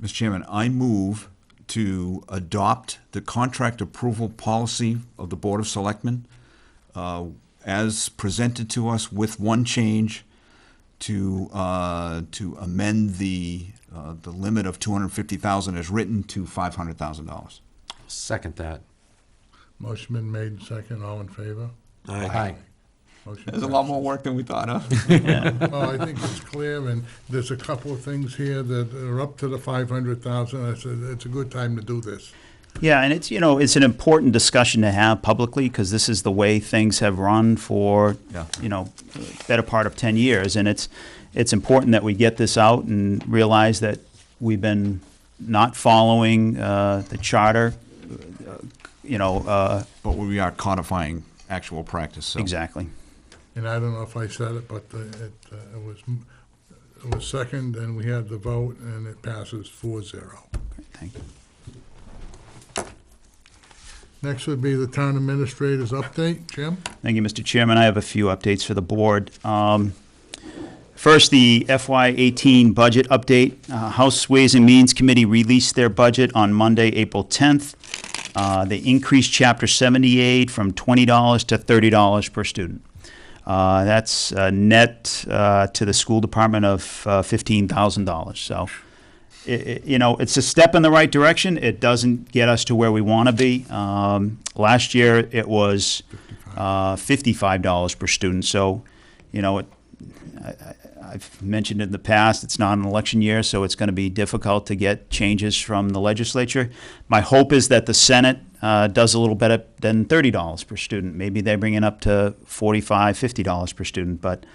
Speaker 3: Mr. Chairman, I move to adopt the contract approval policy of the Board of Selectmen as presented to us with one change to amend the limit of 250,000 as written to $500,000.
Speaker 4: Second that.
Speaker 1: Motion been made, second, all in favor?
Speaker 4: Aye.
Speaker 1: Motion
Speaker 3: There's a
Speaker 1: passed.
Speaker 3: lot more work than we thought, huh?
Speaker 1: Well, I think it's clear, and there's a couple of things here that are up to the 500,000. I said, it's a good time to do this.
Speaker 7: Yeah, and it's, you know, it's an important discussion to have publicly, because this is the way things have run for,
Speaker 3: Yeah.
Speaker 7: you know, better part of 10 years. And it's important that we get this out and realize that we've been not following the charter,
Speaker 3: But we are codifying actual practice, so.
Speaker 7: exactly.
Speaker 1: And I don't know if I said it, but it was second, and we had the vote, and it passes 4-0.
Speaker 7: Thank you.
Speaker 1: Next would be the town administrator's update. Jim?
Speaker 7: Thank you, Mr. Chairman. I have a few updates for the board. First, the FY18 budget update. House Ways and Means Committee released their budget on Monday, April 10th. They increased Chapter 78 from $20 to $30 per student. That's net to the school department of $15,000. So, it's a step in the right direction. It doesn't get us to where we want to be. Last year, it was $55 per student. So, I've mentioned in the past, it's not an election year, so it's going to be difficult to get changes from the legislature. My hope is that the Senate does a little better than $30 per student. Maybe they bring it up to $45, $50 per student. But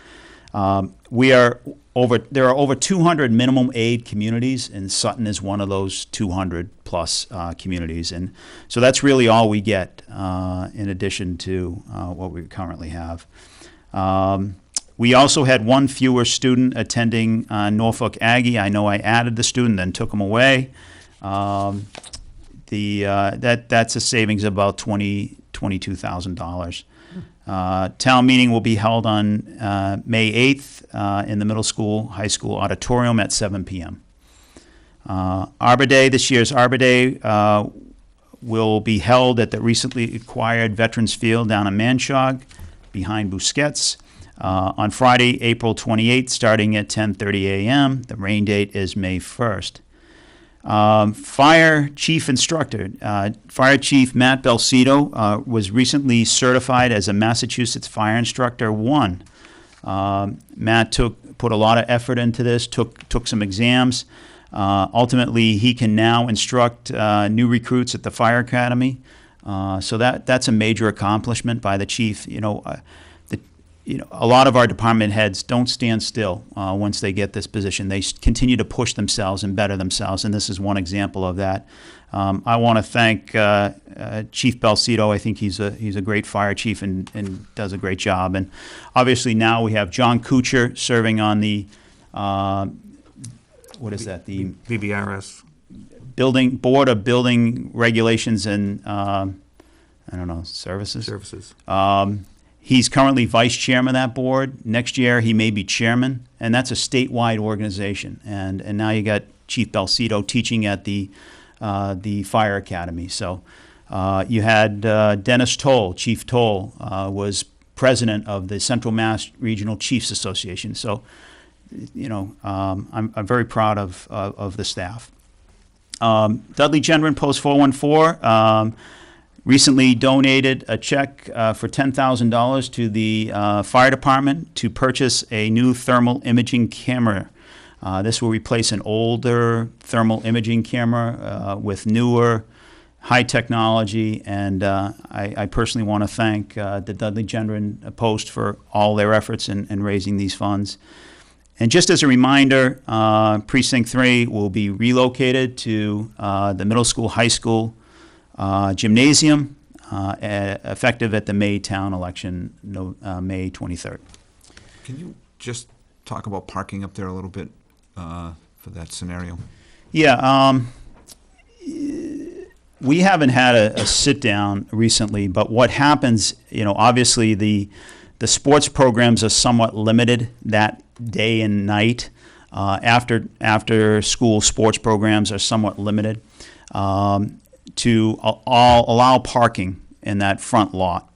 Speaker 7: there are over 200 minimum aid communities, and Sutton is one of those 200 plus communities. And so that's really all we get in addition to what we currently have. We also had one fewer student attending Norfolk Aggie. I know I added the student, then took them away. That's a savings of about $22,000. Town meeting will be held on May 8th in the middle school, high school auditorium at 7 p.m. Arbor Day, this year's Arbor Day will be held at the recently acquired Veterans Field down in Manchog behind Busquets. On Friday, April 28th, starting at 10:30 a.m. The rain date is May 1st. Fire Chief Instructor, Fire Chief Matt Belcito was recently certified as a Massachusetts Fire Instructor 1. Matt put a lot of effort into this, took some exams. Ultimately, he can now instruct new recruits at the Fire Academy. So that's a major accomplishment by the chief. A lot of our department heads don't stand still once they get this position. They continue to push themselves and better themselves, and this is one example of that. I want to thank Chief Belcito. I think he's a great fire chief and does a great job. And obviously now we have John Kuchar serving on the what is that? The
Speaker 5: BBRS.
Speaker 7: Board of Building Regulations and Services.
Speaker 5: Services.
Speaker 7: He's currently vice chairman of that board. Next year, he may be chairman, and that's a statewide organization. And now you got Chief Belcito teaching at the fire academy. So you had Dennis Toll, Chief Toll, was president of the Central Mass Regional Chiefs Association. So, I'm very proud of the staff. Dudley Gendron, Post 414, recently donated a check for $10,000 to the fire department to purchase a new thermal imaging camera. This will replace an older thermal imaging camera with newer, high technology, and I personally want to thank the Dudley Gendron Post for all their efforts in raising these funds. And just as a reminder, Precinct 3 will be relocated to the middle school, high school gymnasium, effective at the May town election, May 23rd.
Speaker 3: Can you just talk about parking up there a little bit for that scenario?
Speaker 7: Yeah, we haven't had a sit-down recently, but what happens, obviously the sports programs are somewhat limited that day and night. After school sports programs are somewhat limited to allow parking in that front lot.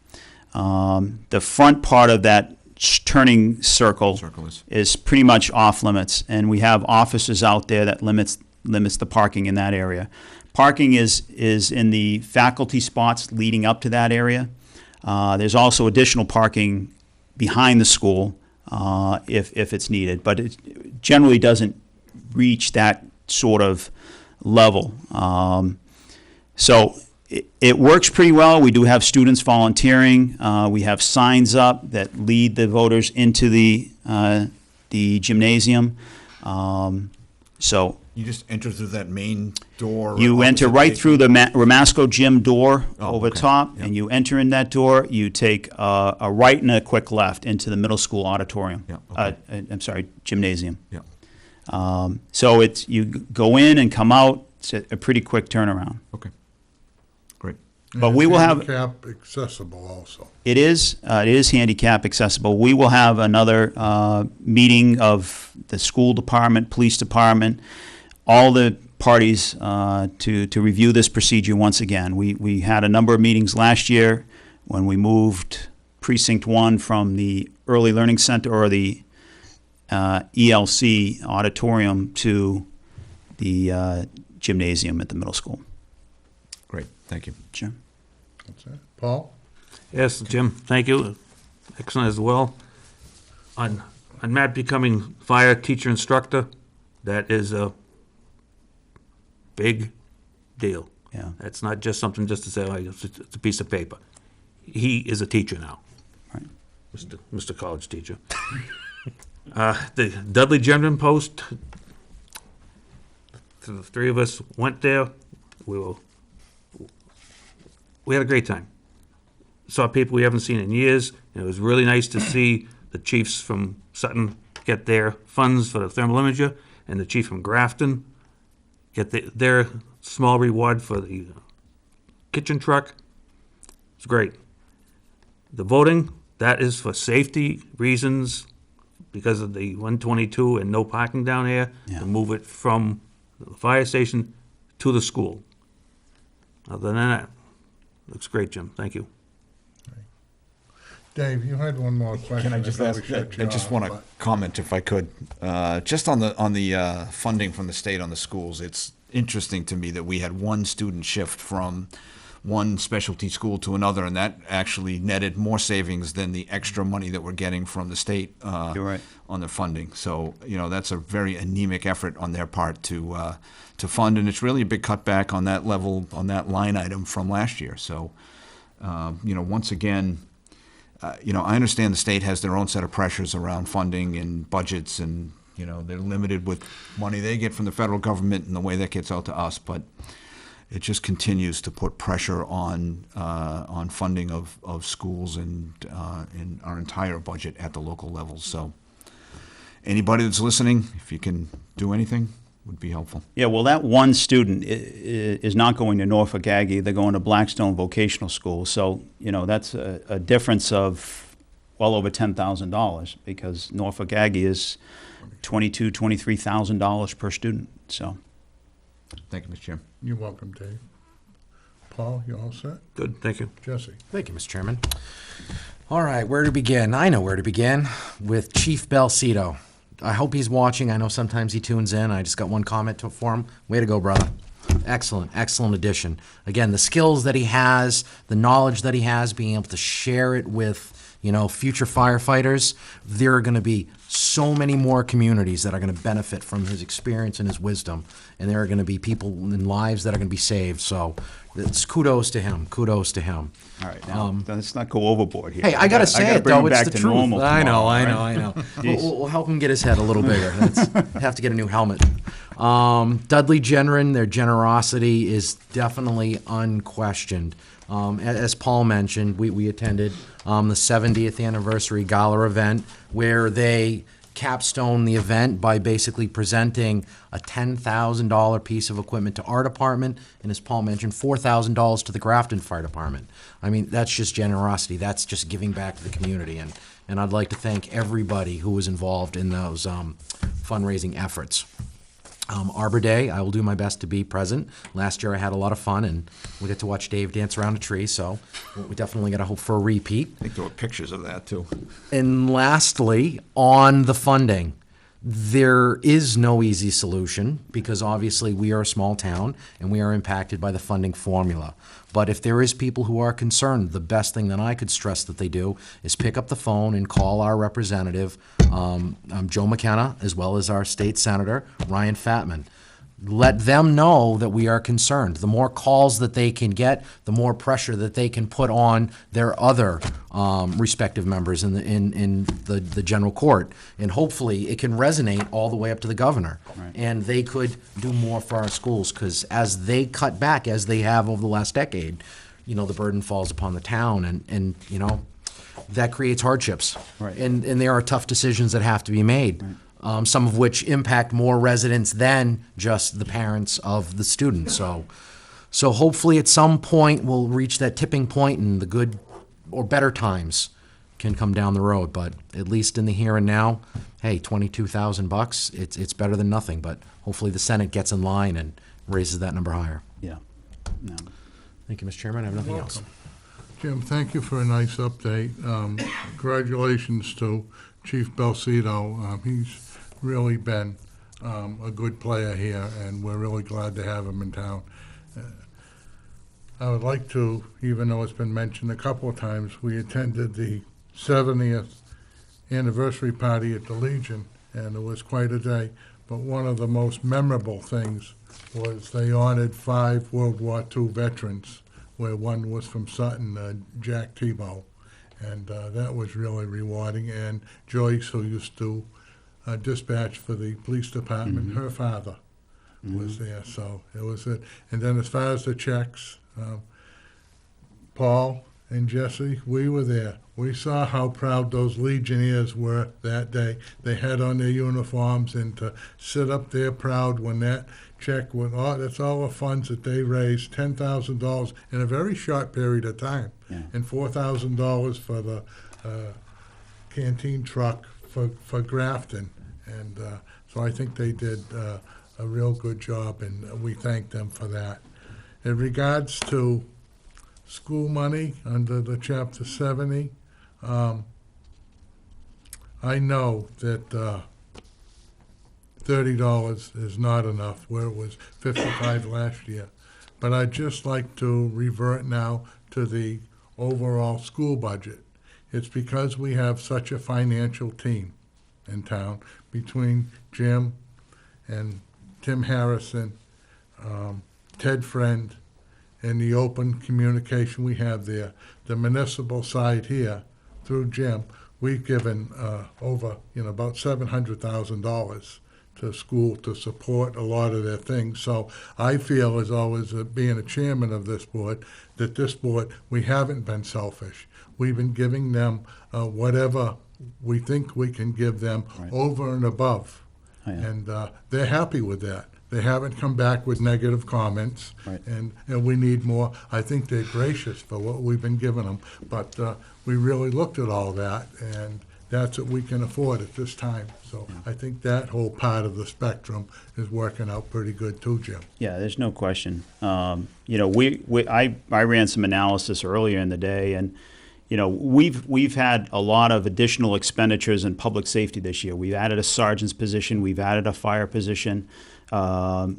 Speaker 7: The front part of that turning circle is pretty much off limits, and we have officers out there that limits the parking in that area. Parking is in the faculty spots leading up to that area. There's also additional parking behind the school if it's needed, but it generally doesn't reach that sort of level. So it works pretty well. We do have students volunteering. We have signs up that lead the voters into the gymnasium. So
Speaker 3: You just enter through that main door?
Speaker 7: you enter right through the Ramasco gym door over
Speaker 3: okay.
Speaker 7: top,
Speaker 3: Yep.
Speaker 7: and you enter in that door. You take a right and a quick left into the middle school auditorium.
Speaker 3: Yeah, okay.
Speaker 7: I'm sorry, gymnasium.
Speaker 3: Yeah.
Speaker 7: So you go in and come out. It's a pretty quick turnaround.
Speaker 3: Okay. Great.
Speaker 7: But
Speaker 1: And
Speaker 7: we
Speaker 1: it's
Speaker 7: will have-
Speaker 1: handicap accessible also.
Speaker 7: It is handicap accessible. We will have another meeting of the school department, police department, all the parties to review this procedure once again. We had a number of meetings last year when we moved Precinct 1 from the Early Learning Center or the ELC auditorium to the gymnasium at the middle school.
Speaker 3: Great. Thank you.
Speaker 7: Sure.
Speaker 1: That's it. Paul?
Speaker 5: Yes, Jim, thank you. Excellent as well. On Matt becoming fire teacher instructor, that is a big deal.
Speaker 7: Yeah.
Speaker 5: That's not just something just to say, oh, it's a piece of paper. He is a teacher now.
Speaker 7: Right.
Speaker 5: Mr. College teacher. The Dudley Gendron Post, the three of us went there. We had a great time. Saw people we haven't seen in years, and it was really nice to see the chiefs from Sutton get their funds for the thermal imager, and the chief from Grafton get their small reward for the kitchen truck. It's great. The voting, that is for safety reasons, because of the 122 and no parking down here,
Speaker 7: Yeah.
Speaker 5: to move it from the fire station to the school. Other than that, looks great, Jim. Thank you.
Speaker 1: Dave, you had one more question.
Speaker 3: Can I just
Speaker 1: probably
Speaker 3: ask?
Speaker 1: shut you
Speaker 3: I just
Speaker 1: off,
Speaker 3: want to
Speaker 1: but-
Speaker 3: comment, if I could, just on the funding from the state on the schools. It's interesting to me that we had one student shift from one specialty school to another, and that actually netted more savings than the extra money that we're getting from the state
Speaker 7: You're right.
Speaker 3: on the funding. So that's a very anemic effort on their part to fund, and it's really a big cutback on that level, on that line item from last year. So once again. I understand the state has their own set of pressures around funding and budgets, and they're limited with money they get from the federal government and the way that gets out to us. But it just continues to put pressure on funding of schools and in our entire budget at the local levels. So anybody that's listening, if you can do anything, would be helpful.
Speaker 7: Yeah, well, that one student is not going to Norfolk Aggie. They're going to Blackstone Vocational School. So, that's a difference of well over $10,000 because Norfolk Aggie is $23,000 per student. So,
Speaker 3: Thank you, Mr. Chairman.
Speaker 1: You're welcome, Dave. Paul, you all set?
Speaker 5: Good, thank you.
Speaker 1: Jesse?
Speaker 4: Thank you, Mr. Chairman. All right, where to begin? I know where to begin, with Chief Belcito. I hope he's watching. I know sometimes he tunes in. I just got one comment for him. Way to go, brother. Excellent, excellent addition. Again, the skills that he has, the knowledge that he has, being able to share it with, future firefighters. There are going to be so many more communities that are going to benefit from his experience and his wisdom, and there are going to be people and lives that are going to be saved. So, it's kudos to him. Kudos to him.
Speaker 7: all right, now let's not go overboard here.
Speaker 4: Hey, I gotta say it
Speaker 7: bring
Speaker 4: though.
Speaker 7: him
Speaker 4: It's
Speaker 7: back
Speaker 4: the
Speaker 7: to
Speaker 4: truth.
Speaker 7: normal
Speaker 4: I know.
Speaker 7: tomorrow, right?
Speaker 4: We'll help him get his head a little bigger. Have to get a new helmet. Dudley Genren, their generosity is definitely unquestioned. As Paul mentioned, we attended the 70th anniversary gala event where they capstone the event by basically presenting a $10,000 piece of equipment to our department, and as Paul mentioned, $4,000 to the Grafton Fire Department. I mean, that's just generosity. That's just giving back to the community, and I'd like to thank everybody who was involved in those fundraising efforts. Arbor Day, I will do my best to be present. Last year I had a lot of fun, and we got to watch Dave dance around a tree, so we definitely got to hope for a repeat.
Speaker 3: I think there were pictures of that, too.
Speaker 4: And lastly, on the funding, there is no easy solution because obviously we are a small town and we are impacted by the funding formula. But if there is people who are concerned, the best thing that I could stress that they do is pick up the phone and call our representative, Joe McKenna, as well as our state senator, Ryan Fatman. Let them know that we are concerned. The more calls that they can get, the more pressure that they can put on their other respective members in the general court. And hopefully it can resonate all the way up to the governor.
Speaker 7: Right.
Speaker 4: And they could do more for our schools, because as they cut back, as they have over the last decade, the burden falls upon the town, and that creates hardships.
Speaker 7: Right.
Speaker 4: And there are tough decisions that have to be made. Right. Some of which impact more residents than just the parents of the students. So hopefully at some point we'll reach that tipping point and the good or better times can come down the road. But at least in the here and now, hey, $22,000, it's better than nothing. But hopefully the Senate gets in line and raises that number higher.
Speaker 7: Yeah. No.
Speaker 4: Thank you, Mr. Chairman. I have nothing else.
Speaker 1: Jim, thank you for a nice update. Congratulations to Chief Belcito. He's really been a good player here, and we're really glad to have him in town. I would like to, even though it's been mentioned a couple of times, we attended the 70th anniversary party at the Legion, and it was quite a day. But one of the most memorable things was they honored 5 World War II veterans, where one was from Sutton, Jack Tebow. And that was really rewarding. And Joyce, who used to dispatch for the police department, her father was there. So it was it. And then as far as the checks, Paul and Jesse, we were there. We saw how proud those Legionnaires were that day. They had on their uniforms, and to sit up there proud when that check went, that's all the funds that they raised, $10,000 in a very short period of time.
Speaker 7: Yeah.
Speaker 1: And $4,000 for the canteen truck for Grafton. And so I think they did a real good job, and we thank them for that. In regards to school money under the Chapter 70, I know that $30 is not enough, where it was $55 last year. But I'd just like to revert now to the overall school budget. It's because we have such a financial team in town between Jim and Tim Harrison, Ted Friend, and the open communication we have there. The municipal side here, through Jim, we've given over about $700,000 to school to support a lot of their things. So I feel, as always, being a chairman of this board, that this board, we haven't been selfish. We've been giving them whatever we think we can give them over and above
Speaker 7: Oh, yeah.
Speaker 1: And they're happy with that. They haven't come back with negative comments.
Speaker 7: Right.
Speaker 1: And we need more. I think they're gracious for what we've been giving them. But we really looked at all that, and that's what we can afford at this time. So I think that whole part of the spectrum is working out pretty good too, Jim.
Speaker 7: Yeah, there's no question. You know, I ran some analysis earlier in the day, and you know, we've had a lot of additional expenditures in public safety this year. We've added a sergeant's position, we've added a fire position, a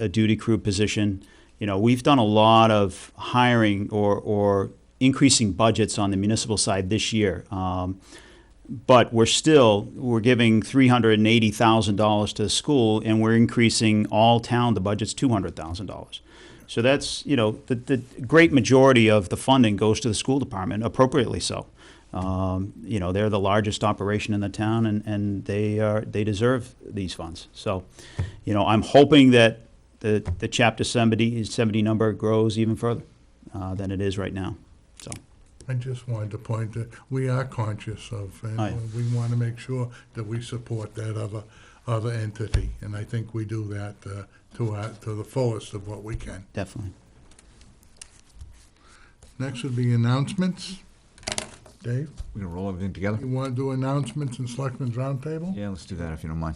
Speaker 7: duty crew position. You know, we've done a lot of hiring or increasing budgets on the municipal side this year. But we're giving $380,000 to the school, and we're increasing all town, the budget's $200,000. So that's, you know, the great majority of the funding goes to the school department, appropriately so. You know, they're the largest operation in the town, and they deserve these funds. So, you know, I'm hoping that the Chapter 70 number grows even further than it is right now. So.
Speaker 1: I just wanted to point that we are conscious of, and
Speaker 7: Aye.
Speaker 1: we want to make sure that we support that other entity, and I think we do that to the fullest of what we can.
Speaker 7: Definitely.
Speaker 1: Next would be announcements. Dave,
Speaker 3: We're gonna roll everything together?
Speaker 1: you want to do announcements in Selectmen's Roundtable?
Speaker 3: Yeah, let's do that if you don't mind.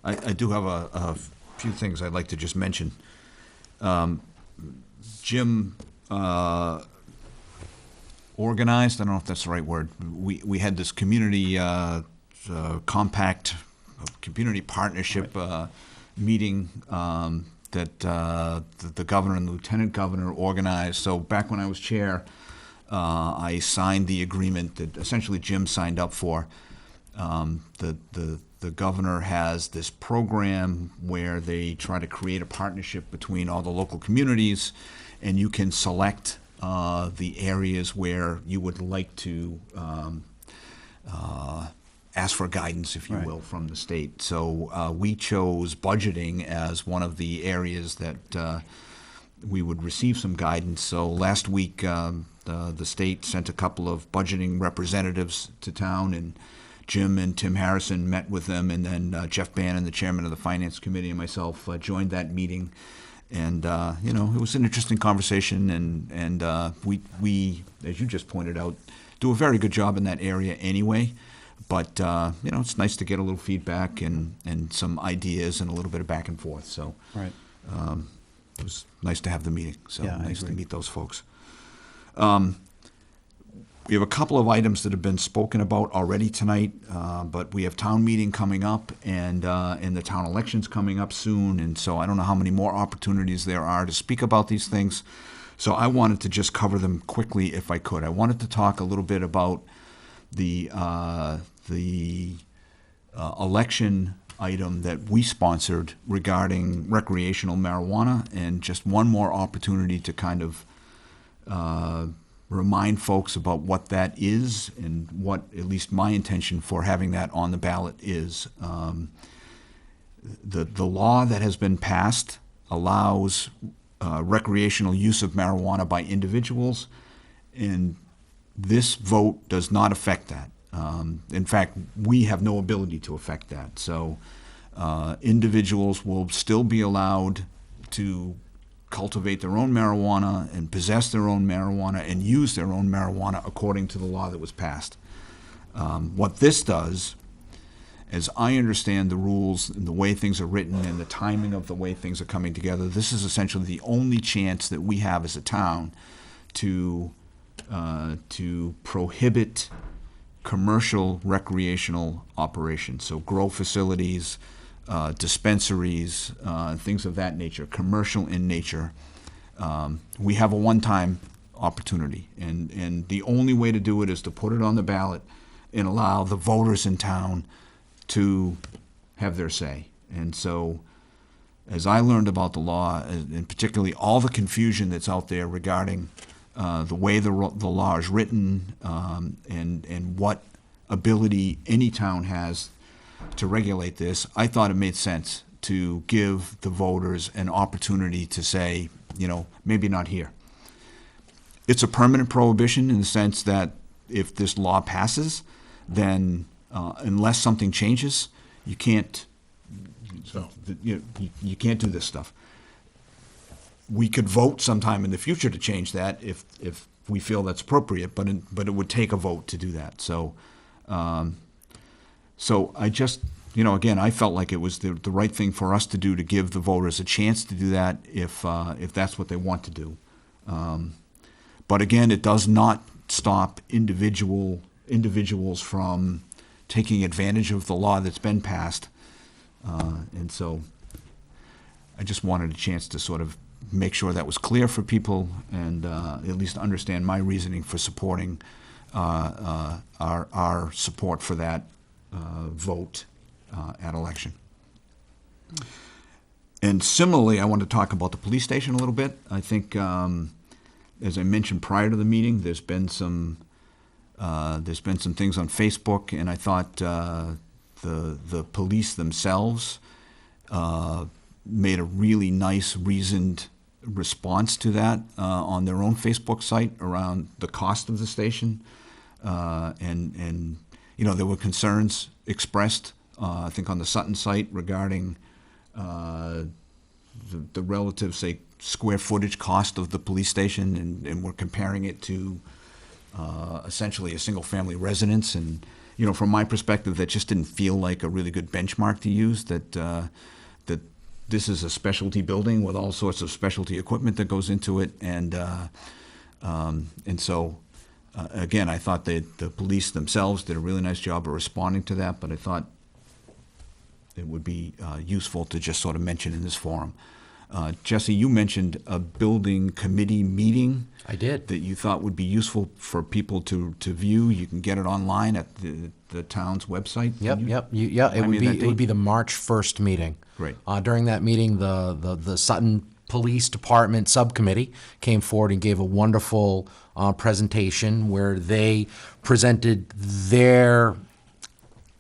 Speaker 3: I do have a few things I'd like to just mention. Jim organized, I don't know if that's the right word, we had this community compact, community partnership meeting that the governor and the lieutenant governor organized. So back when I was chair, I signed the agreement that essentially Jim signed up for. The governor has this program where they try to create a partnership between all the local communities, and you can select the areas where you would like to ask for guidance, if you
Speaker 7: Right.
Speaker 3: will, from the state. So we chose budgeting as one of the areas that we would receive some guidance. So last week, the state sent a couple of budgeting representatives to town, and Jim and Tim Harrison met with them, and then Jeff Bannon, the chairman of the Finance Committee, and myself joined that meeting. And, you know, it was an interesting conversation, and we, as you just pointed out, do a very good job in that area anyway. But, you know, it's nice to get a little feedback and some ideas and a little bit of back and forth. So
Speaker 7: Right.
Speaker 3: it was nice to have the meeting. So
Speaker 7: Yeah, I
Speaker 3: nice to
Speaker 7: agree.
Speaker 3: meet those folks. We have a couple of items that have been spoken about already tonight, but we have town meeting coming up and the town elections coming up soon, and so I don't know how many more opportunities there are to speak about these things. So I wanted to just cover them quickly if I could. I wanted to talk a little bit about the election item that we sponsored regarding recreational marijuana, and just one more opportunity to kind of remind folks about what that is and what at least my intention for having that on the ballot is. The law that has been passed allows recreational use of marijuana by individuals, and this vote does not affect that. In fact, we have no ability to affect that. So individuals will still be allowed to cultivate their own marijuana and possess their own marijuana and use their own marijuana according to the law that was passed. What this does, as I understand the rules and the way things are written and the timing of the way things are coming together, this is essentially the only chance that we have as a town to prohibit commercial recreational operations. So grow facilities, dispensaries, things of that nature, commercial in nature. We have a one-time opportunity, and the only way to do it is to put it on the ballot and allow the voters in town to have their say. And so, as I learned about the law, and particularly all the confusion that's out there regarding the way the law is written, and what ability any town has to regulate this, I thought it made sense to give the voters an opportunity to say, you know, maybe not here. It's a permanent prohibition in the sense that if this law passes, then unless something changes, you can't
Speaker 1: So,
Speaker 3: You can't do this stuff. We could vote sometime in the future to change that if we feel that's appropriate, but it would take a vote to do that. So, so I just, again, I felt like it was the right thing for us to do to give the voters a chance to do that if that's what they want to do. But again, it does not stop individuals from taking advantage of the law that's been passed. And so I just wanted a chance to sort of make sure that was clear for people and at least understand my reasoning for supporting our support for that vote at election. And similarly, I want to talk about the police station a little bit. I think, as I mentioned prior to the meeting, there's been some things on Facebook, and I thought the police themselves made a really nice, reasoned response to that on their own Facebook site around the cost of the station, and there were concerns expressed, I think, on the Sutton site regarding the relative, say, square footage cost of the police station, and we're comparing it to essentially a single-family residence. And from my perspective, that just didn't feel like a really good benchmark to use. That this is a specialty building with all sorts of specialty equipment that goes into it, and so again, I thought that the police themselves did a really nice job of responding to that. But I thought it would be useful to just sort of mention in this forum. Jesse, you mentioned a building committee meeting.
Speaker 4: I did.
Speaker 3: That you thought would be useful for people to view. You can get it online at the town's website.
Speaker 4: Yep. It would be the March 1st meeting.
Speaker 3: Great.
Speaker 4: During that meeting, the Sutton Police Department Subcommittee came forward and gave a wonderful presentation where they presented their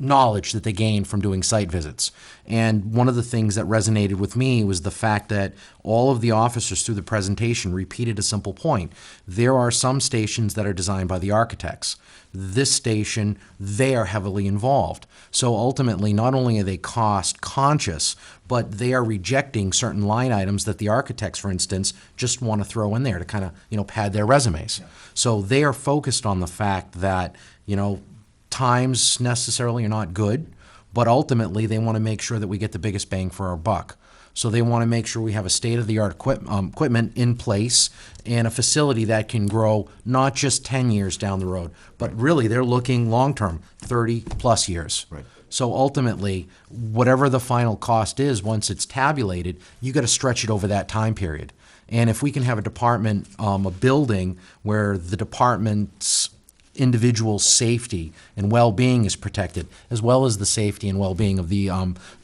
Speaker 4: knowledge that they gained from doing site visits. And one of the things that resonated with me was the fact that all of the officers through the presentation repeated a simple point. There are some stations that are designed by the architects. This station, they are heavily involved. So ultimately, not only are they cost conscious, but they are rejecting certain line items that the architects, for instance, just want to throw in there to kind of, pad their resumes. Yeah. So they are focused on the fact that, times necessarily are not good, but ultimately they want to make sure that we get the biggest bang for our buck. So they want to make sure we have a state-of-the-art equipment in place and a facility that can grow not just 10 years down the road, but really they're looking long-term, 30-plus years.
Speaker 3: Right.
Speaker 4: So ultimately, whatever the final cost is, once it's tabulated, you got to stretch it over that time period. And if we can have a department, a building where the department's individual safety and well-being is protected, as well as the safety and well-being of the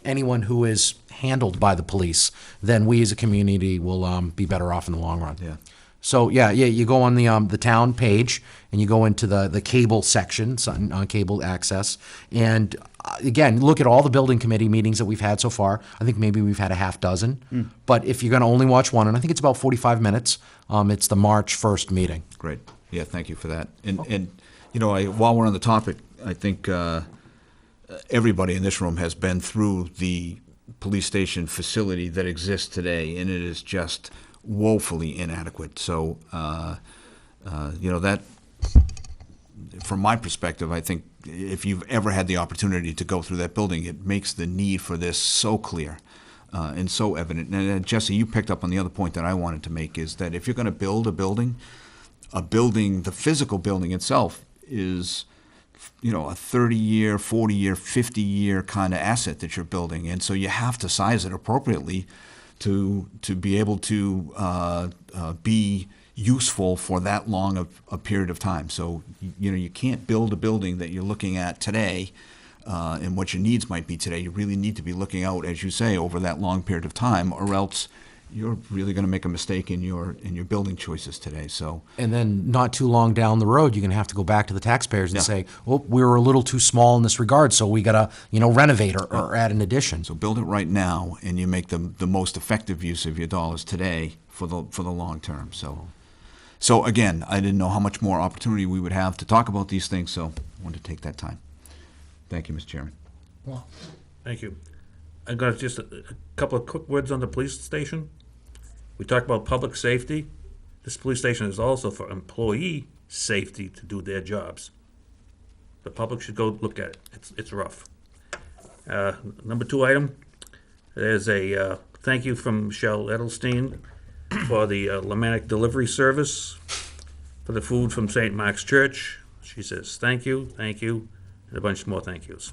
Speaker 4: anyone who is handled by the police, then we as a community will be better off in the long run.
Speaker 3: Yeah.
Speaker 4: So you go on the town page and you go into the cable section, on cable access, and again, look at all the building committee meetings that we've had so far. I think maybe we've had a half dozen. But if you're going to only watch one, and I think it's about 45 minutes, it's the March 1st meeting.
Speaker 3: Great. Yeah, thank you for that. And while we're on the topic, I think everybody in this room has been through the police station facility that exists today, and it is just woefully inadequate. So, that, from my perspective, I think if you've ever had the opportunity to go through that building, it makes the need for this so clear and so evident. And Jesse, you picked up on the other point that I wanted to make, is that if you're going to build a building, the physical building itself is, a 30-year, 40-year, 50-year kind of asset that you're building. And so you have to size it appropriately to be able to be useful for that long of a period of time. So, you can't build a building that you're looking at today and what your needs might be today. You really need to be looking out, as you say, over that long period of time, or else you're really going to make a mistake in your building choices today. So,
Speaker 4: and then not too long down the road, you're going to have to go back to the taxpayers and say, well, we were a little too small in this regard, so we got to, renovate or add an addition.
Speaker 3: So build it right now, and you make the most effective use of your dollars today for the long term. So again, I didn't know how much more opportunity we would have to talk about these things, so I wanted to take that time. Thank you, Mr. Chairman.
Speaker 5: Thank you. I'm gonna just, a couple of quick words on the police station. We talked about public safety. This police station is also for employee safety to do their jobs. The public should go look at it. It's rough. Number 2 item, there's a thank you from Michelle Edelstein for the Lamanic delivery service for the food from St. Mark's Church. She says, thank you, and a bunch more thank yous.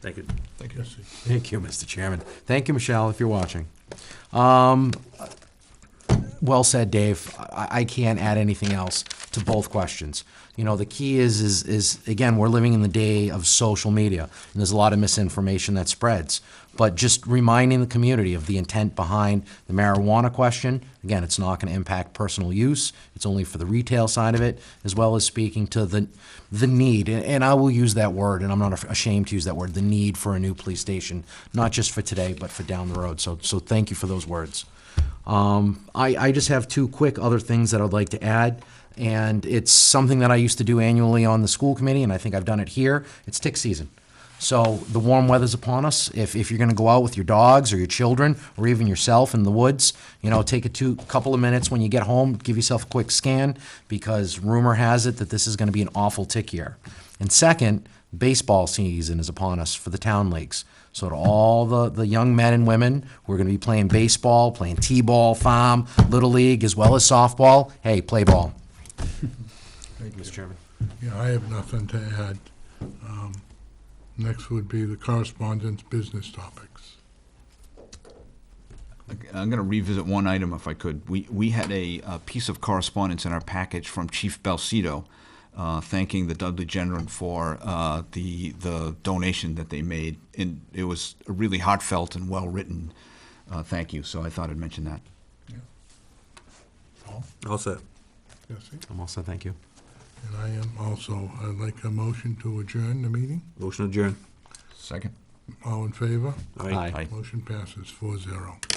Speaker 5: Thank you.
Speaker 1: Thank you.
Speaker 4: Thank you, Mr. Chairman. Thank you, Michelle, if you're watching. Well said, Dave. I can't add anything else to both questions. You know, the key is again, we're living in the day of social media, and there's a lot of misinformation that spreads. But just reminding the community of the intent behind the marijuana question. Again, it's not going to impact personal use. It's only for the retail side of it, as well as speaking to the need, and I will use that word, and I'm not ashamed to use that word, the need for a new police station, not just for today, but for down the road. So thank you for those words. I just have 2 quick other things that I'd like to add, and it's something that I used to do annually on the school committee, and I think I've done it here. It's tick season. So the warm weather's upon us. If you're going to go out with your dogs or your children or even yourself in the woods, you know, take a couple of minutes when you get home, give yourself a quick scan, because rumor has it that this is going to be an awful tick year. And second, baseball season is upon us for the town leagues. So to all the young men and women who are going to be playing baseball, playing t-ball, farm, little league, as well as softball, hey, play ball.
Speaker 1: Thank you.
Speaker 4: Mr. Chairman.
Speaker 1: Yeah, I have nothing to add. Next would be the correspondence business topics.
Speaker 3: I'm going to revisit one item if I could. We had a piece of correspondence in our package from Chief Belcedo thanking the Dudley General for the donation that they made. And it was a really heartfelt and well-written thank you, so I thought I'd mention that.
Speaker 1: Paul?
Speaker 5: All set.
Speaker 1: Jesse?
Speaker 4: I'm all set, thank you.
Speaker 1: And I am also. I'd like a motion to adjourn the meeting.
Speaker 5: Motion adjourned.
Speaker 3: Second.
Speaker 1: All in favor?
Speaker 5: Aye.
Speaker 4: Aye.
Speaker 1: Motion passes 4-0.